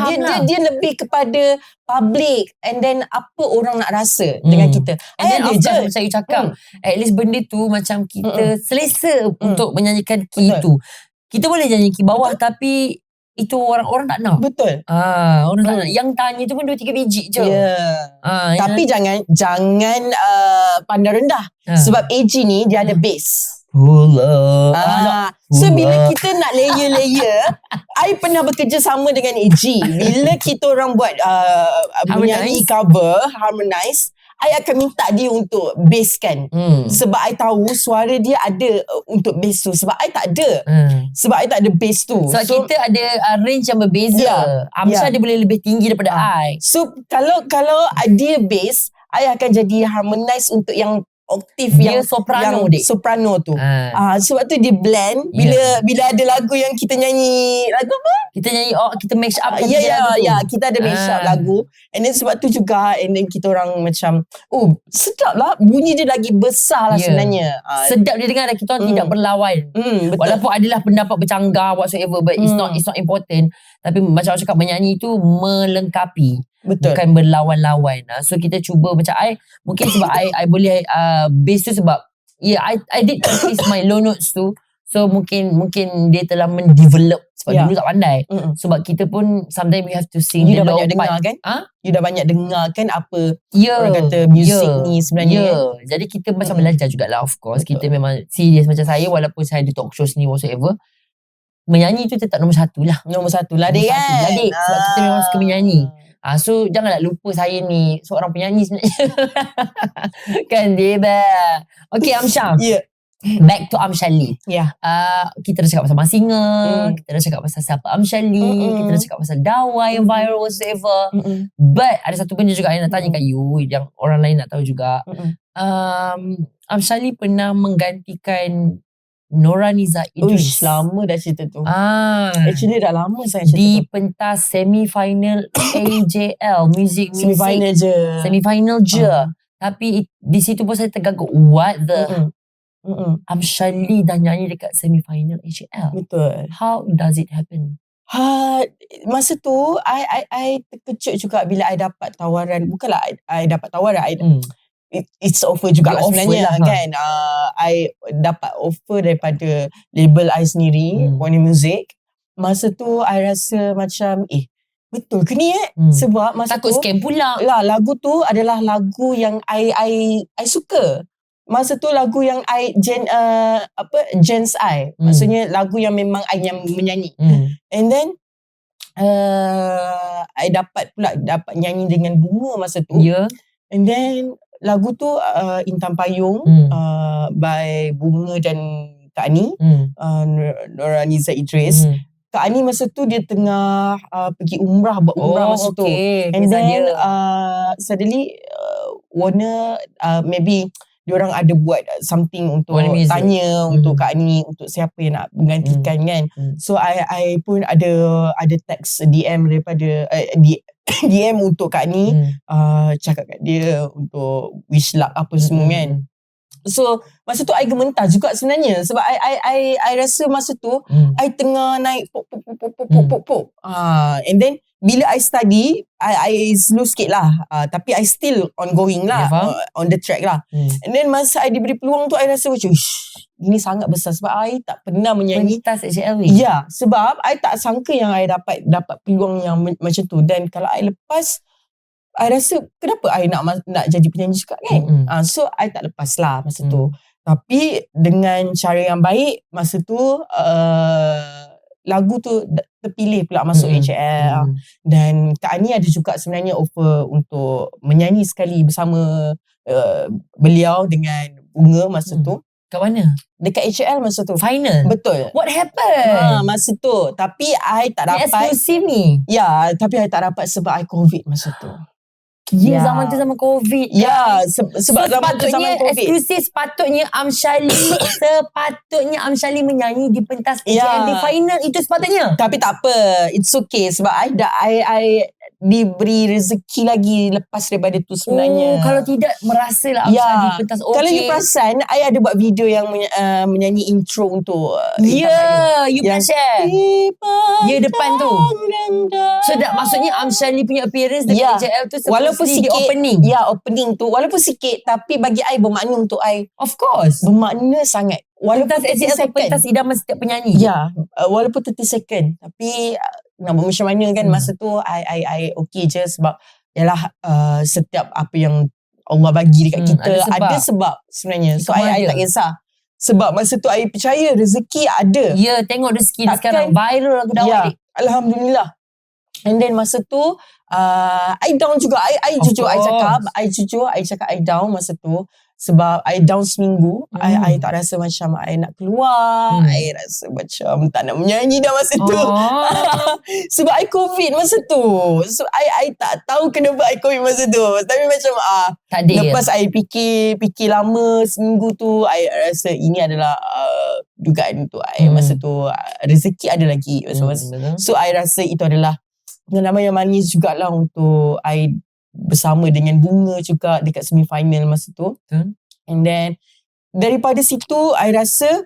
Dia lebih kepada public and then apa orang nak rasa dengan kita. And then after macam you cakap, at least benda tu macam kita selesa untuk menyanyikan key itu. Kita boleh nyanyi key bawah tapi itu orang tak nak. Betul. Orang tak nak. Yang tanya tu pun 2-3 biji je. Tapi jangan pandang rendah. Sebab AG ni dia ada bass. So bila kita nak layer, I pernah bekerja sama dengan AG. Bila kita orang buat menyanyi cover, harmonize, I akan minta dia untuk bass kan. Sebab I tahu suara dia ada untuk bass tu. Sebab I tak ada. Sebab I tak ada bass tu. So kita ada range yang berbeza. Amsyah dia boleh lebih tinggi daripada I. So kalau dia bass, I akan jadi harmonize untuk yang oktav dia yang soprano tu. Sebab tu dia blend. Bila ada lagu yang kita nyanyi, lagu apa? Kita nyanyi kita match up kita ada match up lagu. And then sebab tu juga, and then kita orang macam sedap lah, bunyi dia lagi besar lah sebenarnya. Sedap dia dengar, kita orang tidak berlawan. Walaupun adalah pendapat bercanggah whatsoever, but it's not important. Tapi macam orang cakap, menyanyi tu melengkapi. Betul. Bukan berlawan-lawan. So kita cuba macam I, mungkin sebab I boleh bass tu sebab I did practice my low notes tu. So mungkin dia telah mendevelop sebab dulu tak pandai. Sebab kita pun sometimes we have to sing you the dah low banyak dengar part. kan? You dah banyak dengar kan apa orang kata music ni sebenarnya. Jadi kita macam belajar jugalah, of course. Betul. Kita memang serius macam saya, walaupun saya ada talk show ni whatsoever. Menyanyi tu tetap nombor satu lah. Nombor satu lah, Dek kan? Sebab kita memang suka menyanyi. So janganlah lupa saya ni seorang penyanyi sebenarnya. Kan dia. Okay Amsyah. Ya. Back to Amsyali. Ya. Kita dah cakap pasal Masinga, kita dah cakap pasal siapa Amsyali, kita dah cakap pasal Dawa yang viral whatsoever. But ada satu benda juga yang nak tanya kat you, yang orang lain nak tahu juga. Amsyali pernah menggantikan Noraniza Idris. Lama dah cerita tu. Actually dah lama saya cerita di tu. pentas semi-final AJL Music Semi-final je. Semi-final je. Tapi di situ pun saya tergagap. What the... Amsyali dah nyanyi dekat semi-final AJL. Betul. How does it happen? Masa tu I terkejut juga bila I dapat tawaran. Bukanlah I dapat tawaran, it's offer juga lah sebenarnya lah, kan. I dapat offer daripada label I sendiri, Warner Music. Masa tu I rasa macam betul ke ni sebab masa takut tu scam pula lah, lagu tu adalah lagu yang I suka. Masa tu lagu yang Gens I. Maksudnya lagu yang memang I yang menyanyi. And then I dapat nyanyi dengan Bunga masa tu. And then lagu tu Intan Payung by Bunga dan Kak Ani, Noraniza Idris. Kak Ani masa tu dia tengah pergi buat umrah masa tu. And then suddenly Warner maybe diorang ada buat something untuk tanya untuk Kak Ani, untuk siapa yang nak menggantikan kan. So I pun ada text DM daripada DM untuk Kak Ani, cakap kat dia untuk wish luck apa semua kan. So masa tu I gementar juga sebenarnya sebab I rasa masa tu I tengah naik pop. And then bila I study I slow sikit lah, tapi I still ongoing lah, on the track lah. And then masa I diberi peluang tu I rasa macam ini sangat besar sebab I tak pernah menyanyi pentas AJL. Ya, sebab I tak sangka yang I dapat peluang yang macam tu. Dan kalau I lepas, I rasa kenapa I nak jadi penyanyi juga kan. So I tak lepas lah masa tu. Tapi dengan cara yang baik masa tu lagu tu terpilih pula masuk AJL. Dan Kak Ani ada juga sebenarnya offer untuk menyanyi sekali bersama beliau dengan Bunga masa tu. Kat mana? Dekat AJL masa tu. Final? Betul. What happened? Masa tu. Tapi I tak dapat. Eksklusif ni? Ya, tapi I tak dapat sebab I COVID masa tu. Zaman tu zaman COVID. Ya, sebab zaman tu zaman COVID. Eksklusif sepatutnya Amsyali menyanyi di pentas AJL di final. Itu sepatutnya. Tapi tak apa. It's okay. Sebab I diberi rezeki lagi lepas daripada tu sebenarnya. Kalau tidak merasalah Amsyali pentas. Kalau you perasan, I ada buat video yang menyanyi intro untuk you pernah share. Depan tu. So maksudnya Amsyali punya appearance dekat AJL tu walaupun sikit, opening. Ya, opening tu walaupun sikit tapi bagi I bermakna untuk I. Of course. Bermakna sangat. Walaupun pentas AJL tu pentas idaman setiap penyanyi. Ya, walaupun 30 second tapi nak buat macam mana kan. Masa tu I okay je sebab yalah setiap apa yang Allah bagi dekat kita ada sebab sebenarnya. So I tak kisah. Sebab masa tu I percaya rezeki ada. Ya, tengok rezeki sekarang viral aku dah. Alhamdulillah. And then masa tu I down juga. I jujur I cakap I down masa tu. Sebab I down seminggu. I tak rasa macam I nak keluar. I rasa macam tak nak menyanyi dah masa tu. Sebab I COVID masa tu. So I tak tahu kenapa I COVID masa tu. Tapi macam lepas I fikir lama seminggu tu, I rasa ini adalah dugaan untuk I masa tu. Rezeki ada lagi masa-masa. So I rasa itu adalah pengalaman yang manis jugalah untuk I bersama dengan Bunga juga dekat semi-final masa tu. And then daripada situ I rasa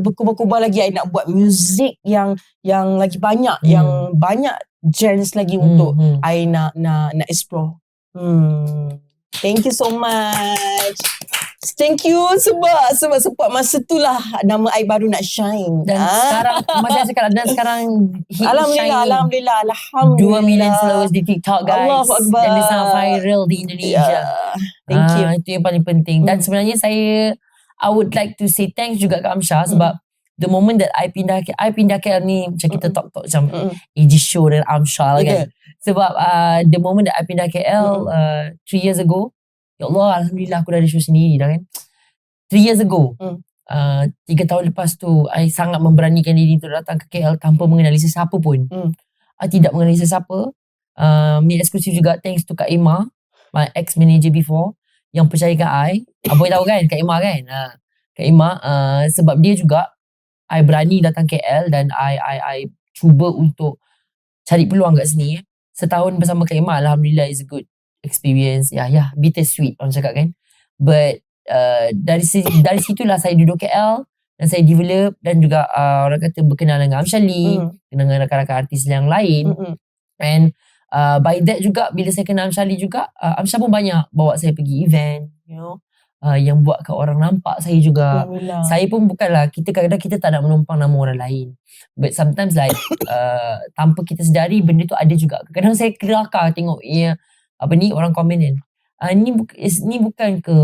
berkubar-kubar lagi I nak buat muzik yang lagi banyak, yang banyak genres lagi untuk I nak explore. Thank you so much. Thank you sebab support masa tu lah nama I baru nak shine. Dan sekarang macam saya cakap, dan sekarang Alhamdulillah 2 million followers di TikTok guys. Allahu Akbar. Dan dia sangat viral di Indonesia. Thank you. Itu yang paling penting. Dan sebenarnya I would like to say thanks juga ke Amsyah sebab the moment that I pindah KL ni, macam kita talk macam AG Show dan Amshal kan. Sebab the moment that I pindah KL 3 years ago, ya Allah, Alhamdulillah aku dah ada show sendiri dah kan. 3 years ago, 3 tahun lepas tu, I sangat memberanikan diri untuk datang ke KL tanpa mengenali sesiapa pun. I tidak mengenali sesiapa. Meet eksklusif juga thanks to Kak Emma, my ex-manager before, yang percayakan I. Aboy tahu kan Kak Emma kan? Kak Emma, sebab dia juga, I berani datang KL dan I cuba untuk cari peluang kat sini. Setahun bersama Kak Emma, Alhamdulillah is a good experience. Bittersweet orang cakap kan. But dari situlah saya duduk KL dan saya develop dan juga orang kata berkenal dengan Amshali, dengan rakan-rakan artis yang lain. And by that juga, bila saya kenal Amshali juga, Amshal pun banyak bawa saya pergi event, you know, yang buat kat orang nampak saya juga. Saya pun bukanlah, kadang-kadang kita tak nak menumpang nama orang lain, but sometimes like tanpa kita sedari benda tu ada juga. Kadang saya kelakar tengok orang komen kan, ni bukan ke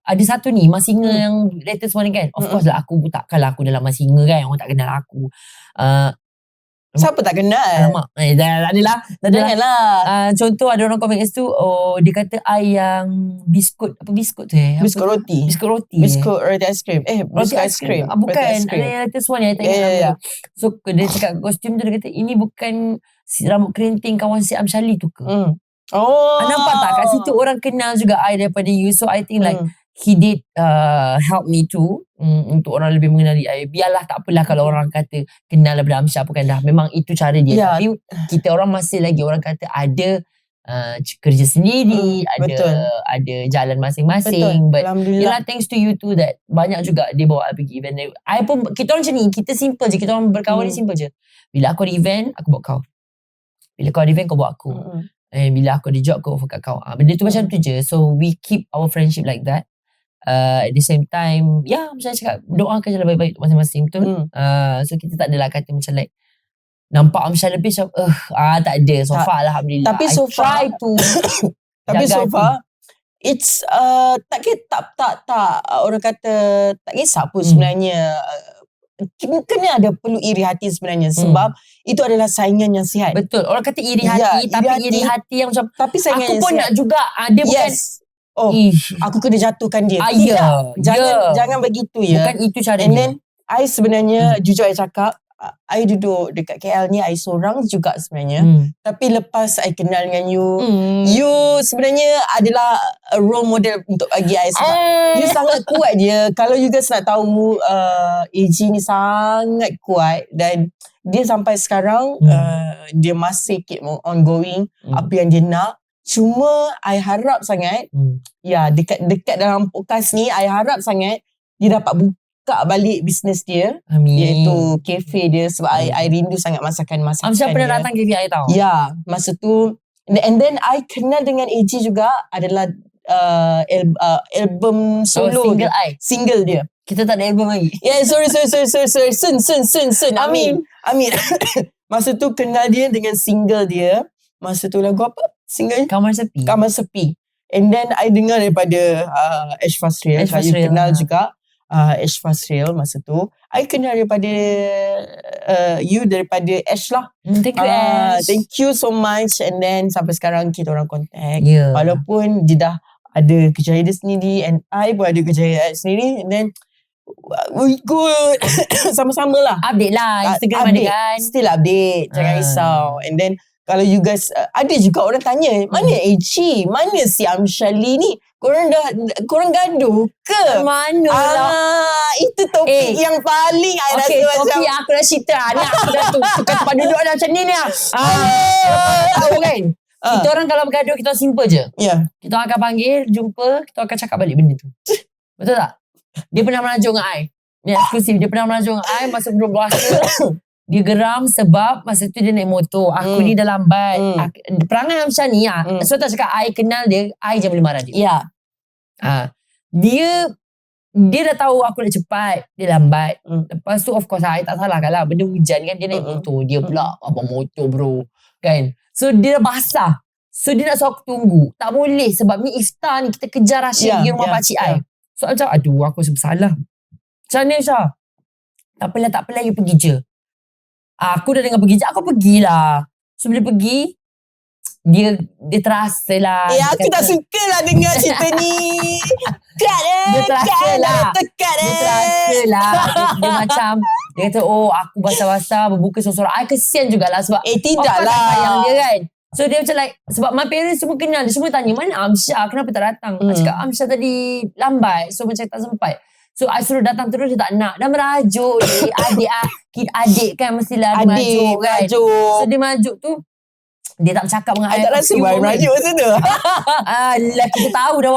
ada satu ni Mas Singa yang latest one kan. Of course lah, aku takkanlah aku dalam Mas Singa kan, orang tak kenal aku. Siapa tak kenal? Alamak, tak adalah. Contoh ada orang komen kat situ, dia kata I yang biskut tu Biskut roti Biskut roti aiskrim. Roti aiskrim. Bukan, ada yang latest one yang I tengok. So dia cakap kostum tu, dia kata ini bukan rambut kerinting kawan si Amshali tu ke? Nampak tak kat situ orang kenal juga I daripada you. So I think like he did help me too, untuk orang lebih mengenali I. Biarlah, tak apalah kalau orang kata kenal daripada Amshal, bukan dah memang itu cara dia. Tapi kita orang masih lagi orang kata ada kerja sendiri, ada jalan masing-masing. But yelah, thanks to you too that banyak juga dia bawa I pergi event. I pun, kita orang macam ni, kita simple je, kita orang berkawan ni simple je. Bila aku ada event, aku bawa kau. Bila kau ada event, kau bawa aku. Bila aku ada job, kau offer kat kau. Benda tu macam tu je. So we keep our friendship like that. At the same time, macam saya cakap, doakan je lah baik-baik untuk masing-masing, betul. So kita tak adalah kata macam like nampak Amshal lebih macam tak ada. So far Alhamdulillah, tapi so far, try to tapi so far it's tak orang kata tak kisah pun sebenarnya. Kena ada perlu iri hati sebenarnya, sebab itu adalah saingan yang sihat. Betul, orang kata iri hati, tapi iri hati yang macam tapi saingan aku yang pun sihat. Nak juga dia bukan aku kena jatuhkan dia. Tidak, jangan begitu ya. Bukan itu cara And dia. then I sebenarnya jujur I cakap, I duduk dekat KL ni, I seorang juga sebenarnya. Tapi lepas I kenal dengan you, you sebenarnya adalah a role model untuk bagi I. Sebab you sangat kuat dia. Kalau you guys nak tahu, AG ni sangat kuat. Dan dia sampai sekarang, dia masih keep ongoing apa yang dia nak. Cuma I harap sangat, dekat dalam podcast ni, I harap sangat dia dapat buka balik bisnes dia. Amin. Iaitu kafe dia. Sebab I rindu sangat masakan-masakan Amshal dia. pernah datang kafe I tau. Masa tu. And then I kenal dengan AG juga adalah album solo single dia. Single dia. Kita tak ada album lagi. Sorry. Sun. Amin. Masa tu kenal dia dengan single dia. Masa tu lagu apa? Single Kamar Sepi. And then I dengar daripada Ash Fasriel. Saya kenal juga Ash Fasriel masa tu. I kenal daripada you daripada Ash lah. Thank you Ash. Thank you so much. And then sampai sekarang kita orang contact. Walaupun dia dah ada kerjaya dia sendiri and I pun ada kerjaya I sendiri. And then we good. Sama-sama lah. Update lah Instagram ada kan. Still update. Jangan risau. And then kalau you guys, ada juga orang tanya, mana AG? Mana si Amshali ni? Korang gaduh ke? Mana lah. Itu topik yang paling I rasa macam. Topik aku dah cerita. Aku dah tukar tempat duduk dah macam ni lah. Tahu kan? Kita orang kalau bergaduh, kita simple je. Kita akan panggil, jumpa, kita akan cakap balik benda tu. Betul tak? Dia pernah merajuk dengan I. Ni eksklusif. Dia pernah merajuk dengan I masa belum berasa. Dia geram sebab masa tu dia naik motor. Aku ni dah lambat. Perangai macam ni lah. So tak cakap I kenal dia, I je boleh marah dia. Dia dah tahu aku nak cepat, dia lambat. Lepas tu of course I tak salah lah. Benda hujan kan, dia naik motor. Dia pula abang motor bro. Kan? So dia dah basah. So dia nak suruh aku tunggu. Tak boleh sebab ni iftar ni, kita kejar Rashid di rumah pakcik I. So macam aduh aku rasa bersalah. Macam mana Syah? Tak apalah, you pergi je. Aku dah dengar pergi je, aku pergilah. So bila pergi, dia terasa lah. Aku tak suka lah dengar cerita ni. Cut Dia terasa lah. Tekat Dia terasa lah. Dia macam, dia kata, aku basah-basah berbuka seorang-seorang. I kesian jugalah sebab tidak of course lah. I sayang dia kan. So dia macam like, sebab my parents semua kenal. Dia semua tanya, mana Amsyah? Kenapa tak datang? I cakap, Amsyah tadi lambat. So macam tak sempat. So I suruh datang terus, dia tak nak. Dah merajuk dia. Adik kan mestilah merajuk kan. So dia merajuk tu, dia tak bercakap dengan I tak rasa baik merajuk macam tu. Kita tahu dah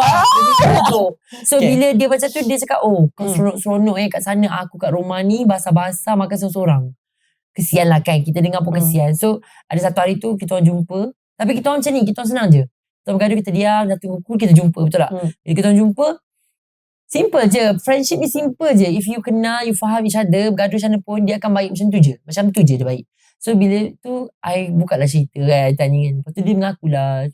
So bila dia macam tu, dia cakap, kau seronok kat sana, aku kat rumah ni basah-basah makan seorang-seorang. Kesian lah kan, kita dengar pun kesian. So ada satu hari tu kita orang jumpa, tapi kita orang macam ni, kita orang senang je. Kita bergaduh, kita diam, dah tunggu pukul, kita jumpa, betul tak? Bila kita orang jumpa, simple je. Friendship ni simple je. If you kenal, you faham each other, bergaduh macam mana pun, dia akan baik macam tu je. Macam tu je dia baik. So bila tu, I buka lah cerita kan, I tanya kan. Lepas tu dia mengakulah,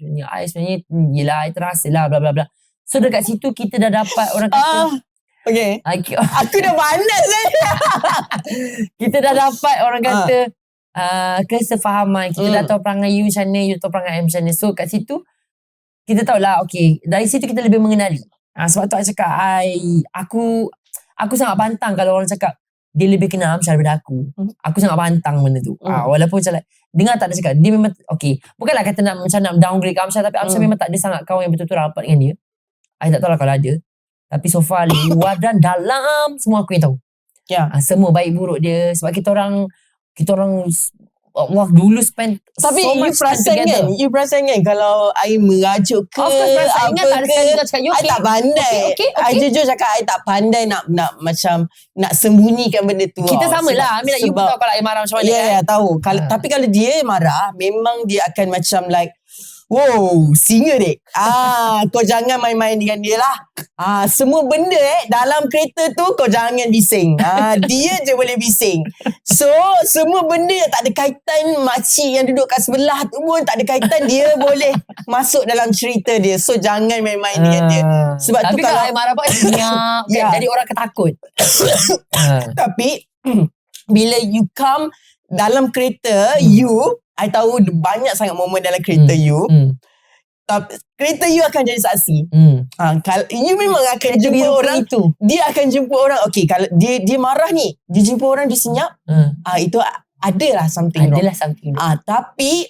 sebenarnya yelah, I terasa lah, bla bla bla. So dekat situ kita dah dapat orang kata, okay. Aku dah panas kan. Kita dah dapat orang kata kesefahaman. Kita dah tahu perangai you macam mana, you tahu perangai I macam mana. So kat situ, kita tahulah, okay, dari situ kita lebih mengenali. Sebab tu I cakap, aku sangat pantang kalau orang cakap dia lebih kenal Amsyah daripada aku. Aku sangat pantang benda tu. Walaupun macam like, dengar tak ada cakap, dia memang okay. Bukanlah kata nak downgrade ke Amsyah, tapi Amsyah memang tak ada sangat kawan yang betul-betul rapat dengan dia. I tak tahu lah kalau ada. Tapi so far luar dan dalam semua aku yang tahu. Semua baik buruk dia. Sebab kita orang Allah dulu spend tapi so much time together. You perasan kan kalau I merajuk ke, of course perasan. Ingat tak ada sekali kau cakap you okay? I tak pandai. Okay. I jujur cakap I tak pandai nak macam nak sembunyikan benda tu. Kita sama lah. I mean like you pun tahu kalau I marah macam mana. Ya, tahu. Tapi kalau dia marah, memang dia akan macam like, wow, singa dek. Kau jangan main-main dengan dia lah. Semua benda dalam kereta tu kau jangan bising. Dia je boleh bising. So, semua benda yang tak ada kaitan makcik yang duduk kat sebelah tu pun tak ada kaitan, dia boleh masuk dalam cerita dia. So, jangan main-main dengan dia. Sebab tapi tu kalau I marah pun senyap. Jadi orang ketakut. Tapi, bila you come dalam kereta, I tahu banyak sangat momen dalam kereta you. Kereta you akan jadi saksi. Kalau you memang akan kereta jumpa orang itu. Dia akan jumpa orang. Okay, kalau dia marah ni, dia jumpa orang, dia senyap. Itu adalah something wrong. Tapi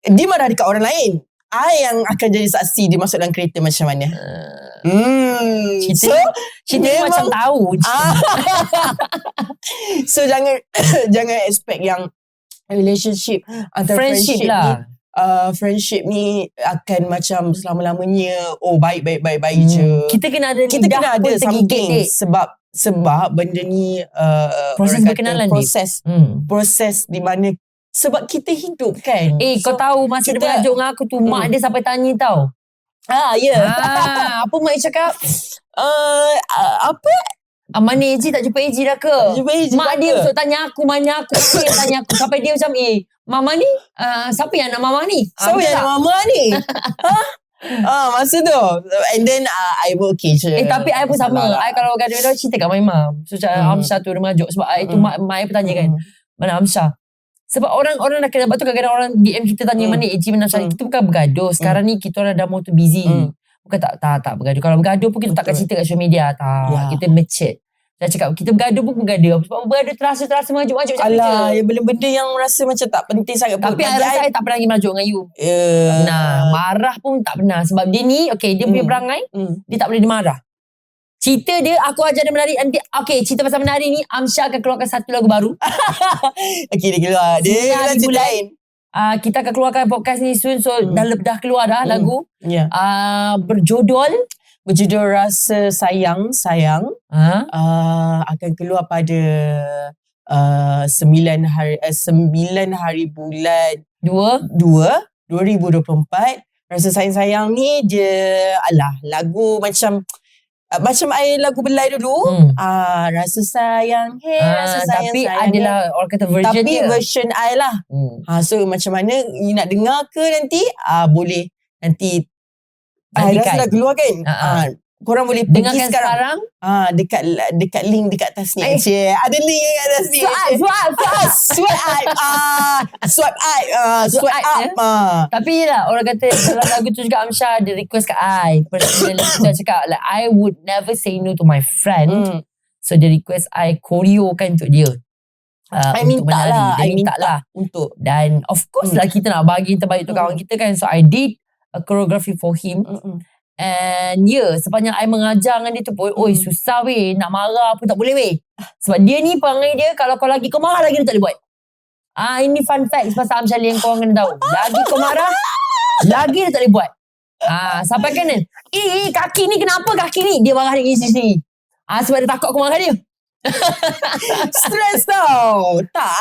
dia marah dekat orang lain. I yang akan jadi saksi dia masuk dalam kereta macam mana. Cerita macam tahu. So jangan expect yang relationship atau friendship lah. Friendship ni akan macam selama-lamanya baik je. Kita kena ada something sebab benda ni proses berkenalan proses di mana sebab kita hidup kan. Kau tahu masa dia berajuk dengan aku tu, mak dia sampai tanya tau. Apa mak dia cakap? Apa? Mana AJ tak jumpa AJ dah ke? Mak dia untuk tanya aku, mana aku, dia tanya aku. Sampai dia macam, Mama ni? Siapa yang nak Mama ni? Siapa yang nak Mama ni? Masa tu. And then, I pun okay je. Tapi I pun sama. I kalau gaduh-gaduh, cerita kat my mum. So, Amsyah tu remajuk. Sebab I tu, mak I pun tanya kan, mana Amsyah? Sebab orang dah kena, sebab tu kadang-kadang orang DM kita tanya, mana AJ, mana Amsyah? Kita bukan bergaduh. Sekarang ni, kita orang dah more tu busy. Bukan tak bergaduh. Kalau bergaduh pun kita takkan cerita kat social media. Kita berchat. Dah cakap kita bergaduh pun bergaduh. Sebab bergaduh terasa merajuk-majuk macam je. Benda-benda yang rasa macam tak penting sangat. Tapi I rasa I tak pernah pergi merajuk dengan you. Tak pernah. Marah pun tak pernah. Sebab dia ni, dia punya perangai, dia tak boleh dia marah. Cerita dia, aku ajar dia menari. Cerita pasal menari ni, Amsyah akan keluarkan satu lagu baru. Dia keluar. Dia cerita lain. Kita akan keluarkan podcast ni soon. So dah keluar dah lagu. Berjudul Rasa Sayang akan keluar pada 9 hari bulan 2 2024. Rasa Sayang ni dia lagu macam lagu belai dulu. Rasa sayang, rasa sayang. Tapi adalah orang kata version tapi dia. version I lah. So macam mana you nak dengar ke nanti? Boleh nanti I rasa dah keluar kan. korang boleh pergi Dengarkan sekarang. Dekat link dekat atas ni. Ada link dekat atas ni. Swipe up. Tapi yelah, orang kata dalam lagu tu juga Amsyar dia request kat I. Personally kita cakap like I would never say no to my friend. So dia request I choreokan untuk dia. I minta lah untuk. Dan of course lah kita nak bagi yang terbaik untuk kawan kita kan. So I did a choreography for him. And sepanjang I mengajar dengan dia tu pun, susah weh, nak marah pun tak boleh weh. Sebab dia ni perangai dia, kalau kau marah lagi dia tak boleh buat. Ini fun fact pasal Amsyar yang korang kena tahu. Lagi kau marah, lagi dia tak boleh buat. Sampai kan kaki ni kenapa kaki ni? Dia marah dengan isteri. Sebab dia takut aku marah dia. Stress tau. Tak,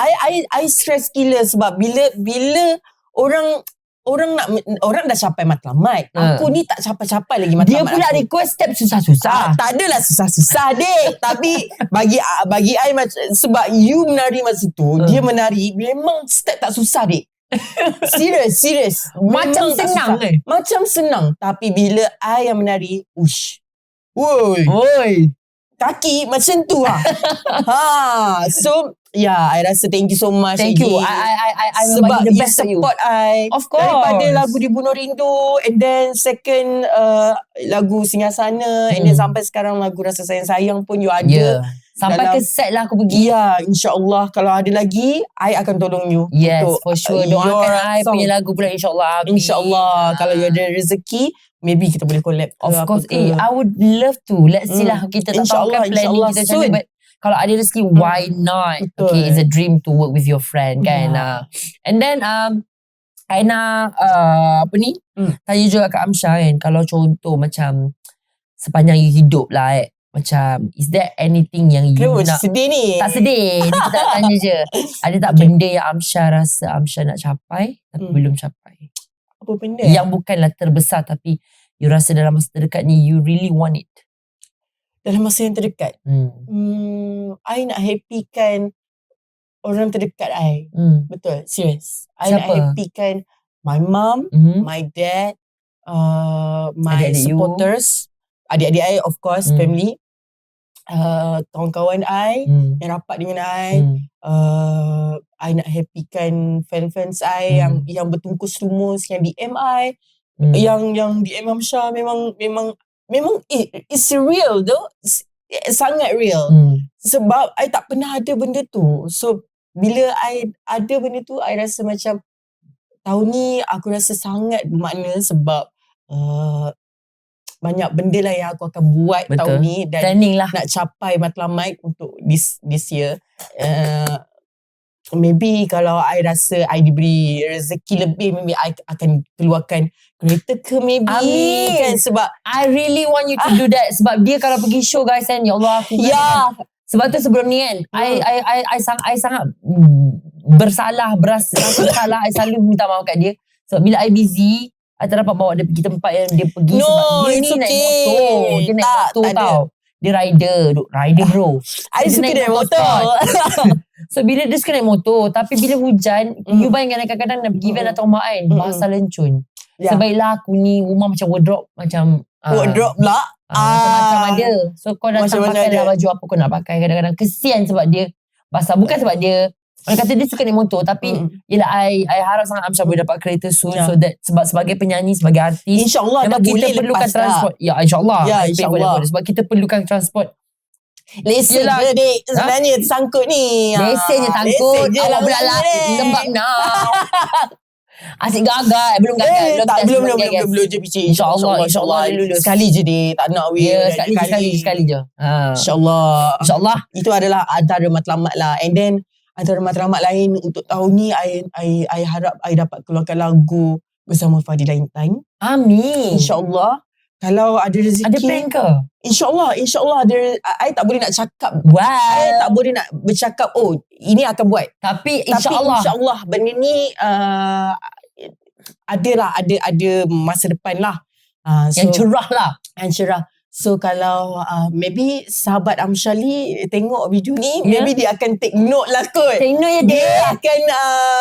I stress gila sebab bila orang dah capai matlamat. Aku ni tak capai-capai lagi matlamat. Dia pula aku request step susah-susah. Tak adalah susah-susah dek. Tapi bagi I sebab you menari masa tu, dia menari memang step tak susah dek. Serius. Macam senang kan? Macam senang. Tapi bila I yang menari, Woi. Kaki macam tu lah. So I rasa thank you so much. Thank you. I sebab the best you support I. Of course. Daripada lagu Dibunuh Rindu, and then second lagu Singgasana, and then sampai sekarang lagu Rasa Sayang-Sayang pun you ada. Sampai ke set lah aku pergi. InsyaAllah kalau ada lagi, I akan tolong you. Yes, untuk, for sure. Doakan I punya lagu pula insyaAllah. InsyaAllah kalau you ada rezeki, maybe kita boleh collab. Of course. I would love to. Let's see lah. Kita tak tahu kan planning kita macam mana. But kalau ada rezeki, why not? Betul. Okay, it's a dream to work with your friend kan. And then I nak tanya juga kat Amsyar kan, kalau contoh macam sepanjang you hidup lah macam is there anything yang you nak sedih ni? Tak sedih. Kita tak tanya je. Ada tak benda yang Amsyar rasa Amsyar nak capai tapi belum capai? Apa benda? Yang bukanlah terbesar tapi you rasa dalam masa terdekat ni you really want it. Dalam masa yang terdekat, I nak happykan orang terdekat I. Betul, serius. I nak happykan my mom, my dad, my adik-adik supporters, adik-adik I of course, family, kawan-kawan I yang rapat dengan I nak happykan fans-fans I yang bertungkus lumus, yang DM I, yang DM Amsyar memang it's real though. Sangat real. Sebab I tak pernah ada benda tu. So bila I ada benda tu, I rasa macam tahun ni aku rasa sangat bermakna sebab banyak benda lah yang aku akan buat tahun ni dan planning lah. Nak capai matlamat untuk this year. Maybe kalau I rasa I diberi rezeki lebih, maybe I akan keluarkan kereta ke maybe. Amin. Kan, sebab I really want you to do that. Sebab dia kalau pergi show guys kan, ya Allah aku sebab tu sebelum ni kan I sangat bersalah, berasa salah. I selalu minta maaf kat dia sebab bila I busy I tak dapat bawa dia pergi tempat yang dia pergi. Sebab dia ni naik motor. Dia naik motor tau. Dia rider bro. I suka naik motor. So bila dia suka naik motor, tapi bila hujan, you bayangkan kadang-kadang nak pergi event atau rumah kan, basah lencun. Sebaiklah aku ni rumah macam wardrobe, macam wardrobe pula. Macam-macam ada. So kau datang pakai lah baju apa kau nak pakai. Kadang-kadang kesian sebab dia basah. Bukan sebab dia, orang kata dia suka naik motor, tapi yelah I harap sangat Amsyar boleh dapat kereta soon. So that sebab sebagai penyanyi, sebagai artis, InsyaAllah memang kita perlukan transport. Ya InsyaAllah. InsyaAllah. Sebab kita perlukan transport. Lesen je dek sebenarnya sangkut ni. Lesen je sangkut. Awak pula lah lembab nak. Asyik gagal. Belum gagal. Belum je bicik. InsyaAllah lulus. Sekali je dek. Tak nak weh. Sekali je. InsyaAllah. Itu adalah antara matlamat lah. And then antara matlamat lain untuk tahun ni, I harap I dapat keluarkan lagu bersama Fadila Intan. Amin. InsyaAllah. Kalau ada rezeki. Ada plan ke? InsyaAllah ada. I tak boleh nak cakap. I tak boleh nak bercakap, ini akan buat. Tapi insyaAllah benda ni ada masa depan lah. Yang cerah lah. Yang cerah. So kalau maybe sahabat Amshali tengok video ni, maybe dia akan take note lah kot. Take note ya Dia akan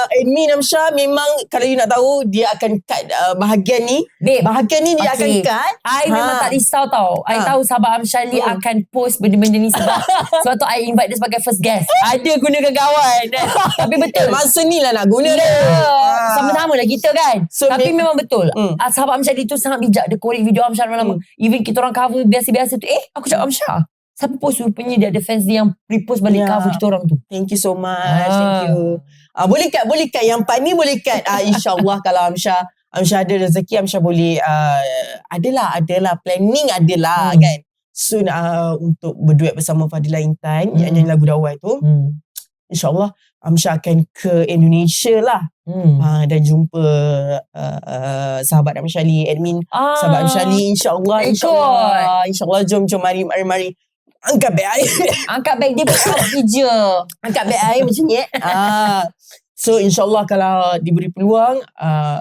admin Amsha memang kalau you nak tahu dia akan cut bahagian ni. Babe, bahagian ni dia akan cut. I memang tak risau tau. I tahu sahabat Amshali akan post benda-benda ni sebab tu I invite dia sebagai first guest. Ada gunakan kawan. Tapi betul. Masa ni lah nak guna Sama-sama lah kita kan. So, tapi memang betul. Sahabat Amshali tu sangat bijak. Dia korek video Amsha lama-lama. Even kita orang cover biasa-biasa tu, aku cakap Amsha, siapa post rupanya dia ada fans dia yang repost balik cover kita orang tu. Thank you so much. Thank you. Boleh cut yang part ni, boleh cut. InsyaAllah kalau Amsha ada rezeki, Amsha boleh adalah planning adalah kan. Soon untuk berduet bersama Fadila Intan yang nyanyi lagu Dawai tu. InsyaAllah Amsha akan ke Indonesia lah. Dan jumpa sahabat Amshali, admin sahabat Amshali. InsyaAllah jom mari angkat beg air. Angkat beg dia bukan kerja. Angkat beg air macam ni. So insyaAllah kalau diberi peluang,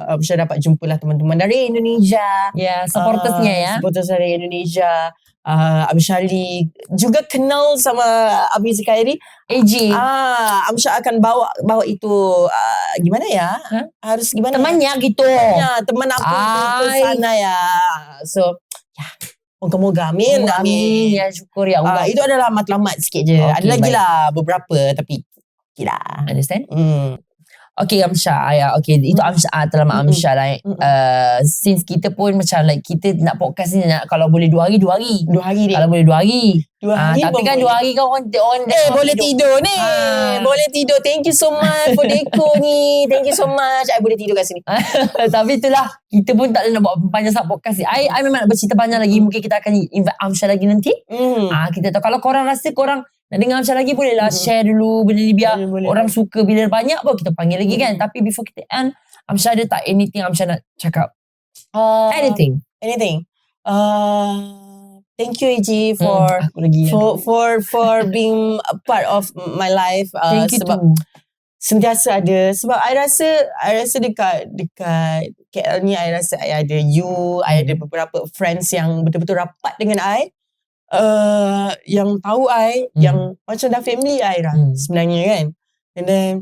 Amsha dapat jumpalah teman-teman dari Indonesia. Supportersnya Supporters dari Indonesia. Amshali juga kenal sama Afiz Khairi AJ. Amsha akan bawa itu gimana ya? Harus gimana? Temannya gitu. Teman apa ke sana ya. So moga-moga amin. Ya syukur ya Allah. Itu adalah matlamat sikit je. Ada lagi lah beberapa tapi okeylah. Understand? Okay Amsha, itu Amsha terlalu Amsha lah. Since kita pun macam like kita nak podcast ni nak kalau boleh 2 hari. 2 hari Kalau boleh 2 hari. 2 hari tapi kan 2 hari kan orang boleh tidur ni. Boleh tidur. Thank you so much for Deko ni. Thank you so much. I boleh tidur kat sini. Tapi itulah, kita pun tak nak buat panjang sangat podcast ni. I memang nak bercerita panjang lagi. Mungkin kita akan invite Amsha lagi nanti. Kita tahu kalau korang rasa korang nak dengar Amsha lagi, boleh lah share dulu benda ni biar orang suka. Bila banyak baru kita panggil lagi kan. Tapi before kita end, Amsha ada tak anything Amsha nak cakap? Anything. Thank you AJ for being a part of my life. Thank you sebab sentiasa ada. Sebab I rasa dekat KL ni, I rasa I ada you, I ada beberapa friends yang betul-betul rapat dengan I. Yang tahu I, yang macam dah family I lah sebenarnya kan. And then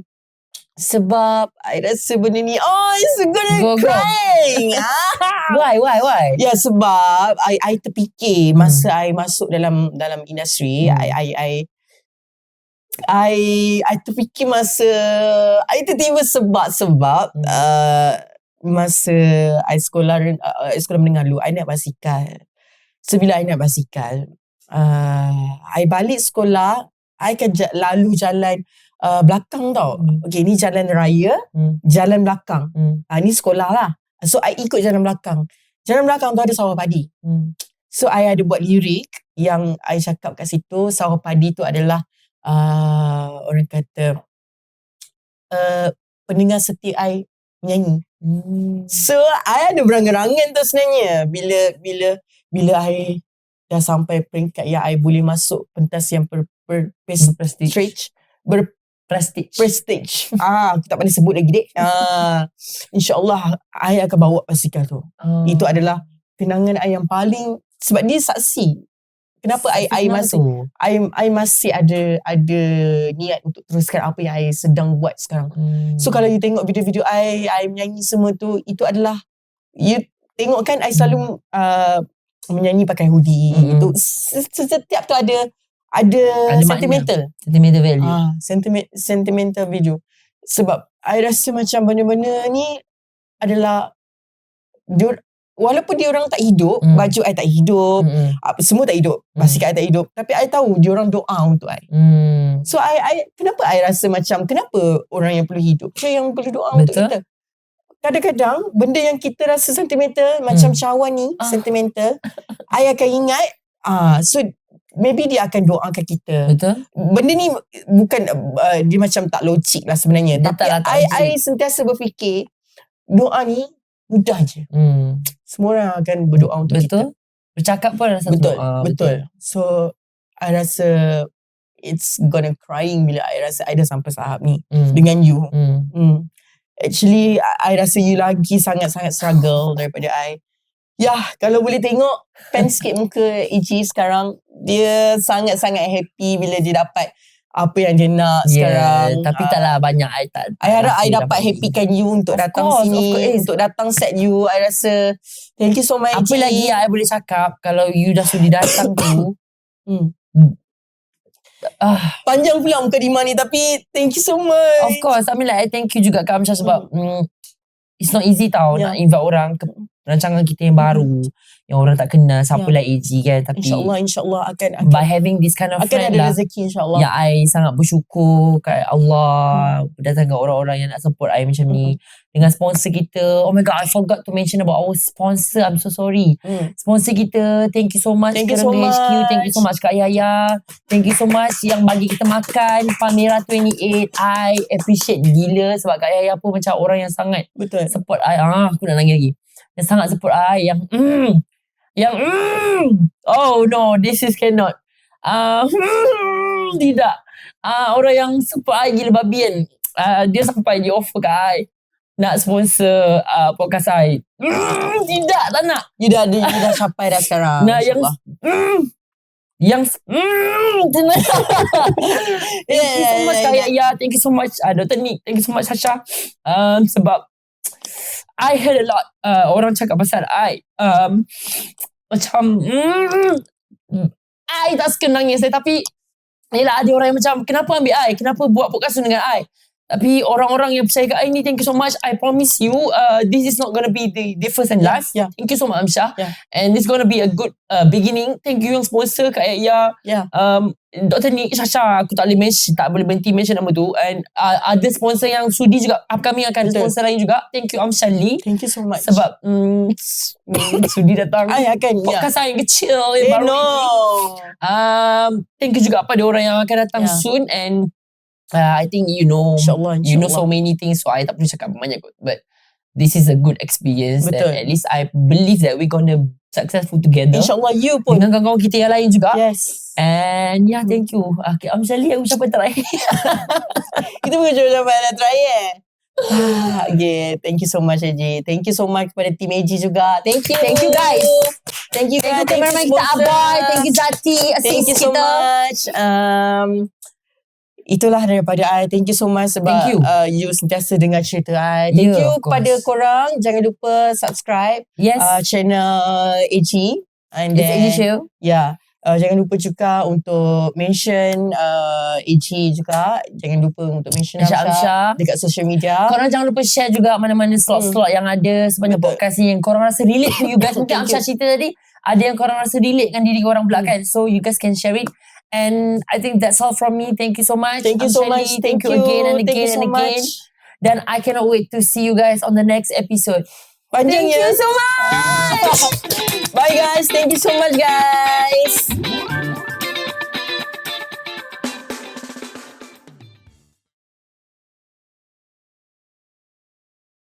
sebab I rasa benda ni it's gonna crying. Why? Ya sebab I terfikir masa I masuk dalam industri, I terfikir masa I tertiba sebab masa I sekolah menengah dulu, I naik basikal. So bila I naik basikal, I balik sekolah, I akan lalu jalan belakang tau. Okay, ni jalan raya, jalan belakang. Ni sekolah lah. So I ikut jalan belakang. Jalan belakang tu ada sawah padi. So I ada buat lirik yang I cakap kat situ. Sawah padi tu adalah orang kata pendengar setia I menyanyi. So I ada berangan-angan tu sebenarnya bila I dah sampai peringkat yang I boleh masuk pentas yang prestige. Prestige. Aku tak pandai sebut lagi dek. InsyaAllah I akan bawa basikal tu. Itu adalah kenangan I yang paling, sebab dia saksi. Kenapa I masih ada niat untuk teruskan apa yang I sedang buat sekarang. So kalau you tengok video-video I menyanyi semua tu, itu adalah, you tengok kan I selalu menyanyi pakai hoodie. Itu setiap tu ada sentimental value. Sentimental video. Sebab I rasa macam benda-benda ni adalah walaupun dia orang tak hidup, baju I tak hidup, semua tak hidup, basikal I tak hidup, tapi I tahu dia orang doa untuk I. So I kenapa I rasa macam kenapa orang yang perlu hidup, yang perlu doa untuk kita. Kadang-kadang benda yang kita rasa sentimental, macam cawan ni sentimental, I akan ingat, so maybe dia akan doakan kita. Betul. Benda ni bukan dia macam tak logik lah sebenarnya. Tapi I sentiasa berfikir doa ni mudah je. Semua orang akan berdoa untuk kita. Bercakap pun rasa doa. Betul. So I rasa it's gonna crying bila I rasa I dah sampai tahap ni dengan you. Actually I rasa you lagi sangat-sangat struggle daripada I. Kalau boleh tengok pen sikit muka AG sekarang. Dia sangat-sangat happy bila dia dapat apa yang dia nak sekarang. Tapi taklah banyak. I harap I dapat happykan you untuk datang sini, untuk datang set you. I rasa thank you so much. Apa lagi I boleh cakap kalau you dah sudi datang tu. Panjang pula mukadimah ni, tapi thank you so much. Of course, I mean like I thank you juga Kak Amsyah sebab it's not easy tau nak invite orang ke rancangan kita yang baru, yang orang tak kenal siapa lah AG kan. Tapi InsyaAllah akan by having this kind of friend ada rezeki insyaAllah. I sangat bersyukur kat Allah datangkan orang-orang yang nak support I macam ni. Dengan sponsor kita, oh my god, I forgot to mention about our sponsor. I'm so sorry. Sponsor kita, thank you so much. Thank you so much. Thank you so much Kak Yaya. Thank you so much yang bagi kita makan Palmera 28. I appreciate gila sebab Kak Yaya pun macam orang yang sangat support I. Aku nak nangis lagi. Yang sangat support I, oh no, this is cannot. Tidak. Orang yang support I gila babi kan. Dia sampai dia offer kat I nak sponsor podcast I. Tidak, tak nak. You dah capai dah sekarang. Nah, yang thank you so much Kak Yaya. Thank you so much Dr. Nick. Thank you so much Sasha. Sebab I heard a lot orang cakap pasal I macam I tak suka nangis tapi yelah ada orang yang macam kenapa ambil I, kenapa buat podcast dengan I. Tapi orang-orang yang percaya kat I ni, thank you so much. I promise you this is not gonna be the first and last. Thank you so much Amsyah. And this gonna be a good beginning. Thank you yang sponsor Kak Yaya, Dr. Nick, Sasha. Aku tak boleh berhenti mention nama tu. And ada sponsor yang sudi juga. Upcoming akan ada sponsor lain juga. Thank you Amsyah Lee. Thank you so much. Sebab sudi datang podcast saya yang kecil yang baru ini. Thank you juga pada orang yang akan datang soon. And I think InsyaAllah. you know so many things, so I tak perlu cakap banyak kot. But this is a good experience. That at least I believe that we're gonna successful together. InsyaAllah you pun. Dengan kawan-kawan kita yang lain juga. Yes. And thank you. Okay, Amsyah Lee, aku ucapan terakhir. Kita bukan ucapan terakhir. Okay, thank you so much AG. Thank you so much kepada team AG juga. Thank you guys. Thank you cameraman kita Aboy. Thank you Zati. Thank you so much. Itulah daripada I. Thank you so much sebab you sentiasa dengar cerita I. Thank you kepada korang. Jangan lupa subscribe channel AG. And then AG Show. Jangan lupa juga untuk mention AG juga. Jangan lupa untuk mention Amsyah dekat social media. Korang jangan lupa share juga mana-mana slot-slot yang ada sepanjang podcast ni yang korang rasa relate to you guys. Mungkin Amsyah cerita tadi ada yang korang rasa relate dengan diri korang pula kan. So you guys can share it. And I think that's all from me. Thank you so much. Thank you so much. Thank you again and again and again. Then I cannot wait to see you guys on the next episode. Panjangnya. Thank you so much. Bye guys. Thank you so much guys.